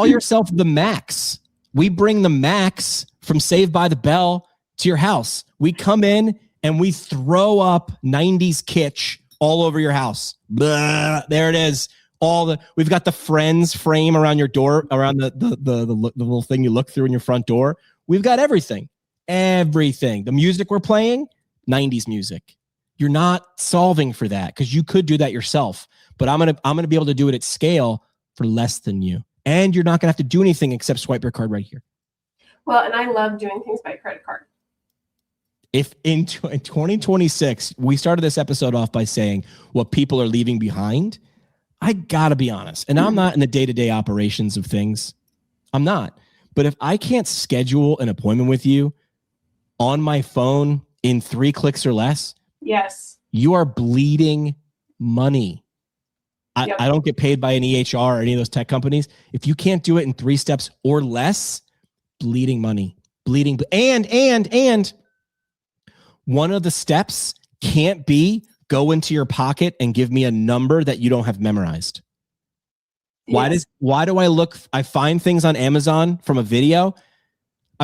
Speaker 1: yourself the Max. We bring the Max from Saved by the Bell to your house. We come in and we throw up 90s kitsch all over your house. Blah, there it is. We've got the Friends frame around your door, around the little thing you look through in your front door. We've got everything. The music we're playing, 90s music. You're not solving for that, because you could do that yourself. But I'm gonna be able to do it at scale for less than you. And you're not gonna have to do anything except swipe your card right here.
Speaker 3: Well, and I love doing things by credit card.
Speaker 1: If in 2026, we started this episode off by saying what people are leaving behind, I gotta be honest. And I'm not in the day-to-day operations of things. I'm not. But if I can't schedule an appointment with you on my phone in 3 clicks or less,
Speaker 3: yes,
Speaker 1: you are bleeding money.
Speaker 3: Yep.
Speaker 1: I don't get paid by an EHR or any of those tech companies. If you can't do it in 3 steps or less, bleeding money, and one of the steps can't be go into your pocket and give me a number that you don't have memorized. Why do I find things on Amazon from a video?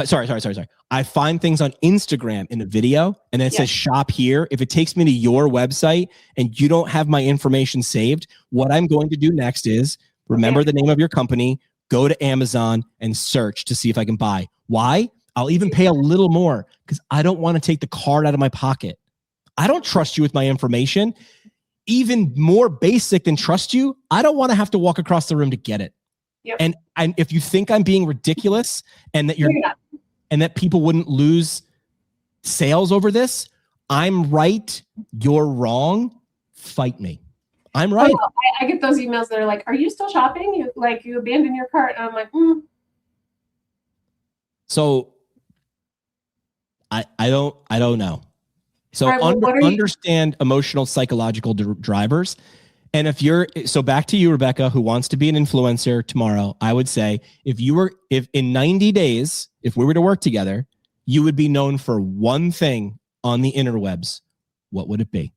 Speaker 1: Sorry. I find things on Instagram in a video, and then it says shop here. If it takes me to your website and you don't have my information saved, what I'm going to do next is remember the name of your company, go to Amazon and search to see if I can buy. Why? I'll even pay a little more because I don't want to take the card out of my pocket. I don't trust you with my information. Even more basic than trust you, I don't want to have to walk across the room to get it. Yep. And if you think I'm being ridiculous and that people wouldn't lose sales over this, I'm right, you're wrong. Fight me. I'm right.
Speaker 3: Oh, I get those emails that are like, "Are you still shopping? You abandoned your cart?" And I'm like,
Speaker 1: So I don't know. So understand emotional, psychological drivers. And so back to you, Rebekah, who wants to be an influencer tomorrow, I would say if in 90 days, if we were to work together, you would be known for one thing on the interwebs, what would it be?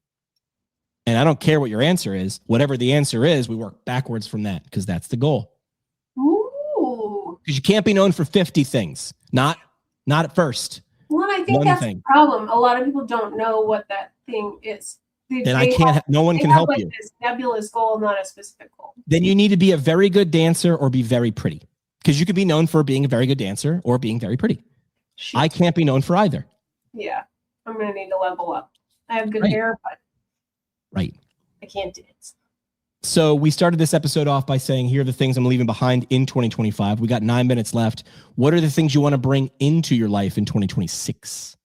Speaker 1: And I don't care what your answer is. Whatever the answer is, we work backwards from that because that's the goal.
Speaker 3: Ooh.
Speaker 1: Because you can't be known for 50 things. Not at first.
Speaker 3: Well, I think that's the problem. A lot of people don't know what that thing is.
Speaker 1: No one can help you.
Speaker 3: This nebulous goal, not a specific goal.
Speaker 1: Then you need to be a very good dancer or be very pretty. Because you could be known for being a very good dancer or being very pretty. Shoot. I can't be known for either.
Speaker 3: Yeah. I'm going to need to level up. I have good hair, but I can't dance.
Speaker 1: So we started this episode off by saying, here are the things I'm leaving behind in 2025. We got 9 minutes left. What are the things you want to bring into your life in 2026?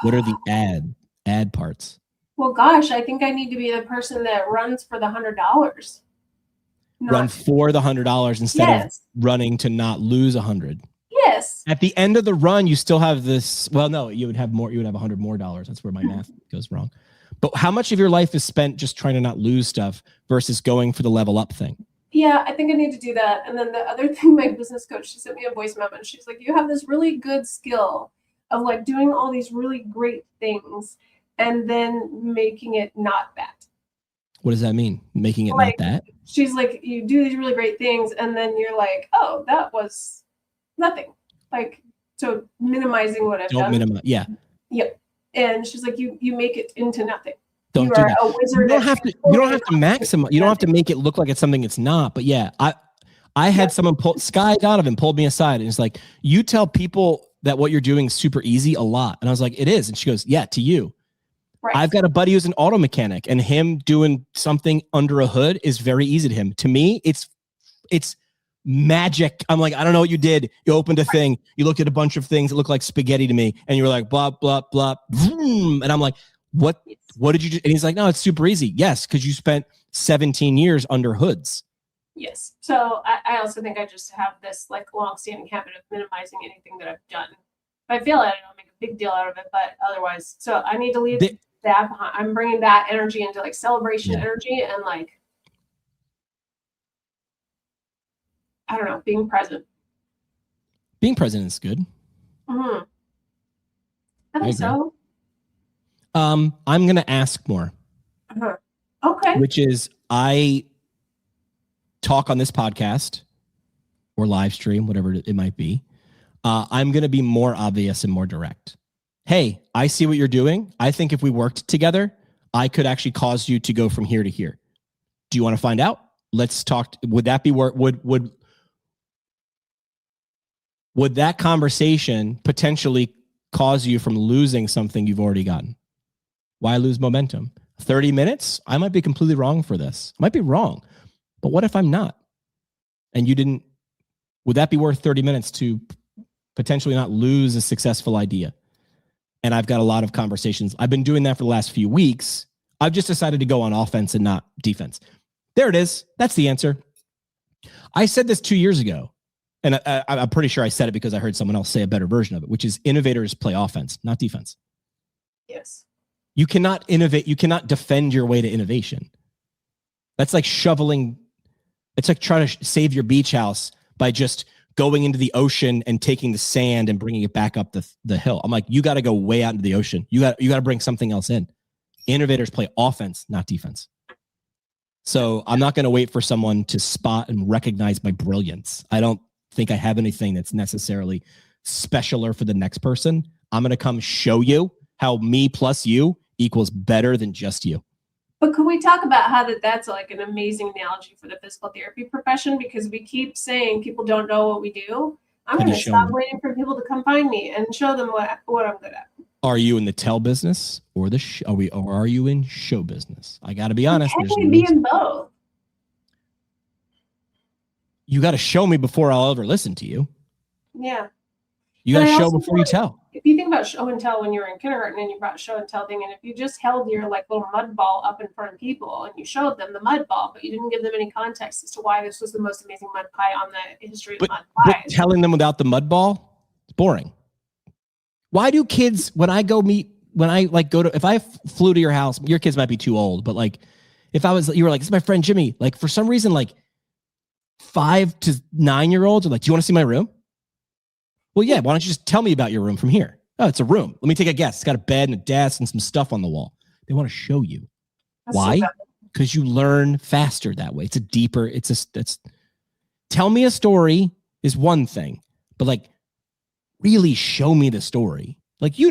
Speaker 1: What are the ad parts?
Speaker 3: Well, gosh, I think I need to be the person that runs for the $100.
Speaker 1: Run for the $100 instead of running to not lose 100.
Speaker 3: Yes.
Speaker 1: At the end of the run, you still have this. Well, no, you would have more. You would have $100 more. That's where my math goes wrong. But how much of your life is spent just trying to not lose stuff versus going for the level up thing?
Speaker 3: Yeah, I think I need to do that. And then the other thing, my business coach, she sent me a voice memo and she's like, you have this really good skill of like doing all these really great things and then making it not that.
Speaker 1: What does that mean? Making it not that?
Speaker 3: She's like, you do these really great things and then you're like, oh, that was nothing. Like, so minimizing what I've done.
Speaker 1: Don't minimize. Yeah.
Speaker 3: Yep. And she's like, you make it into nothing.
Speaker 1: Don't do that. A wizard. You don't have to maximize. You don't have to make it look like it's something it's not. But yeah, I had someone Sky Donovan pulled me aside and it's like, you tell people that what you're doing is super easy a lot. And I was like, it is. And she goes, yeah, to you. Right. I've got a buddy who's an auto mechanic and him doing something under a hood is very easy to him. To me, it's magic. I'm like, I don't know what you did. You opened a thing. You looked at a bunch of things that look like spaghetti to me. And you were like, blah, blah, blah. Vroom. And I'm like, what did you do? And he's like, no, it's super easy. Yes. Because you spent 17 years under hoods.
Speaker 3: Yes. So I also think I just have this like long-standing habit of minimizing anything that I've done. If I fail at it, I'll make a big deal out of it. But otherwise, so I need to leave that behind. I'm bringing that energy into like celebration energy and like, I don't know, being present.
Speaker 1: Being present is good.
Speaker 3: Mm-hmm. I think so.
Speaker 1: I'm going to ask more.
Speaker 3: Uh-huh. Okay.
Speaker 1: Which is, I talk on this podcast or live stream, whatever it might be. I'm going to be more obvious and more direct. Hey, I see what you're doing. I think if we worked together, I could actually cause you to go from here to here. Do you want to find out? Let's talk. Would that be would that conversation potentially cause you from losing something you've already gotten? Why lose momentum? 30 minutes? I might be completely wrong for this. I might be wrong. But what if I'm not? And you didn't, would that be worth 30 minutes to potentially not lose a successful idea? And I've got a lot of conversations. I've been doing that for the last few weeks. I've just decided to go on offense and not defense. There it is. That's the answer. I said this 2 years ago. And I'm pretty sure I said it because I heard someone else say a better version of it, which is innovators play offense, not defense.
Speaker 3: Yes.
Speaker 1: You cannot innovate. You cannot defend your way to innovation. That's like shoveling. It's like trying to save your beach house by just going into the ocean and taking the sand and bringing it back up the hill. I'm like, you got to go way out into the ocean. You got to bring something else in. Innovators play offense, not defense. So I'm not going to wait for someone to spot and recognize my brilliance. I don't think I have anything that's necessarily specialer for the next person. I'm going to come show you how me plus you equals better than just you.
Speaker 3: But could we talk about how that's like an amazing analogy for the physical therapy profession? Because we keep saying people don't know what we do. I'm going to stop waiting for people to come find me and show them what I'm good at.
Speaker 1: Are you in the tell business or or are you in show business? I got to be honest.
Speaker 3: How can we be in both?
Speaker 1: You got to show me before I'll ever listen to you.
Speaker 3: Yeah.
Speaker 1: You got to show before you tell.
Speaker 3: If you think about show and tell when you were in kindergarten and you brought show and tell thing, and if you just held your like little mud ball up in front of people and you showed them the mud ball, but you didn't give them any context as to why this was the most amazing mud pie on the history of mud pies.
Speaker 1: But telling them without the mud ball, it's boring. Why do kids, if I flew to your house, your kids might be too old, but like if you were like, this is my friend Jimmy, like for some reason, like 5 to 9-year-olds are like, do you want to see my room? Well, yeah, why don't you just tell me about your room from here? Oh, it's a room. Let me take a guess. It's got a bed and a desk and some stuff on the wall. They want to show you. Why? Because you learn faster that way. Tell me a story is one thing, but like really show me the story. Like, you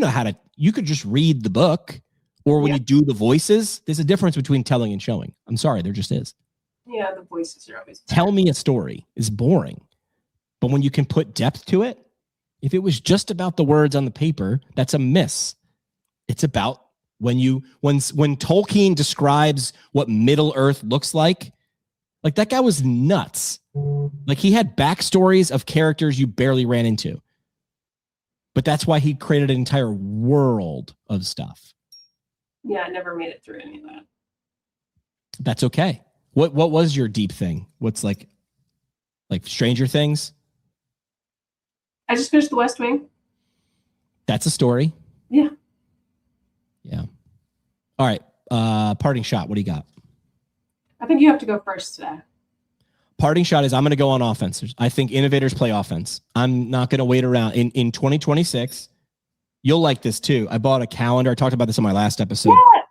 Speaker 1: could just read the book, or when you do the voices, there's a difference between telling and showing. I'm sorry, there just is.
Speaker 3: Yeah, the voices are always better.
Speaker 1: Tell me a story is boring. But when you can put depth to it, if it was just about the words on the paper, that's a miss. It's about when Tolkien describes what Middle Earth looks like that guy was nuts. Like, he had backstories of characters you barely ran into. But that's why he created an entire world of stuff.
Speaker 3: Yeah, I never made it through any of that.
Speaker 1: That's okay. What was your deep thing? What's like Stranger Things?
Speaker 3: I just finished The West Wing.
Speaker 1: That's a story.
Speaker 3: Yeah.
Speaker 1: Yeah. All right. Parting shot. What do you got?
Speaker 3: I think you have to go first today.
Speaker 1: Parting shot is I'm going to go on offense. I think innovators play offense. I'm not going to wait around. In 2026, you'll like this too. I bought a calendar. I talked about this on my last episode.
Speaker 3: Yeah.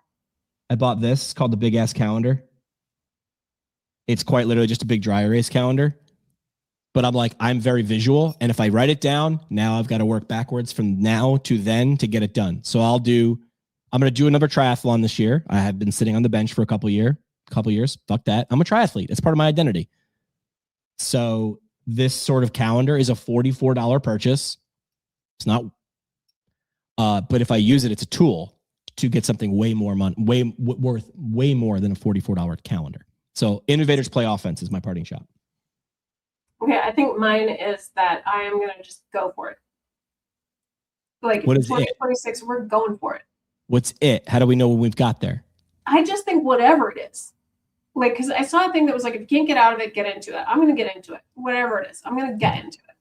Speaker 1: I bought this. It's called the Big Ass Calendar. It's quite literally just a big dry erase calendar. But I'm very visual. And if I write it down, now I've got to work backwards from now to then to get it done. So I'm going to do another triathlon this year. I have been sitting on the bench for a couple years. Fuck that. I'm a triathlete. It's part of my identity. So this sort of calendar is a $44 purchase. It's not, but if I use it, it's a tool to get something way more money, worth way more than a $44 calendar. So innovators play offense is my parting shot.
Speaker 3: Okay, I think mine is that I am going to just go for it. Like,
Speaker 1: what is
Speaker 3: 2026, we're going for it.
Speaker 1: What's it? How do we know when we've got there?
Speaker 3: I just think whatever it is. Like, because I saw a thing that was like, if you can't get out of it, get into it. I'm going to get into it. Whatever it is, I'm going to get into it.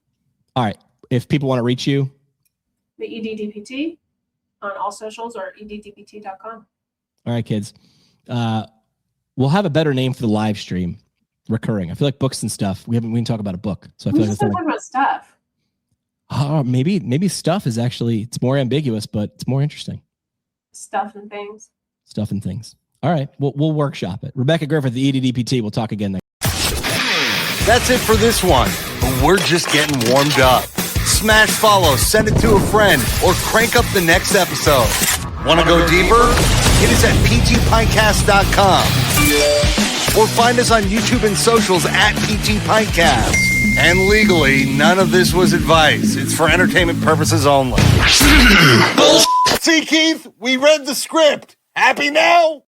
Speaker 1: All right. If people want to reach you?
Speaker 3: The EDDPT on all socials or eddpt.com.
Speaker 1: All right, kids. We'll have a better name for the live stream. Recurring. I feel like books and stuff. We can talk about a book. So I feel like
Speaker 3: talking about stuff.
Speaker 1: Maybe stuff is actually, it's more ambiguous, but it's more interesting.
Speaker 3: Stuff and things.
Speaker 1: All right. We'll workshop it. Rebekah Griffith, the EDDPT. We'll talk again next.
Speaker 2: That's it for this one. But we're just getting warmed up. Smash follow, send it to a friend, or crank up the next episode. Want to go deeper? Hit us at ptpintcast.com. Or find us on YouTube and socials at PT Pintcast. And legally, none of this was advice. It's for entertainment purposes only. See, Keith, we read the script. Happy now?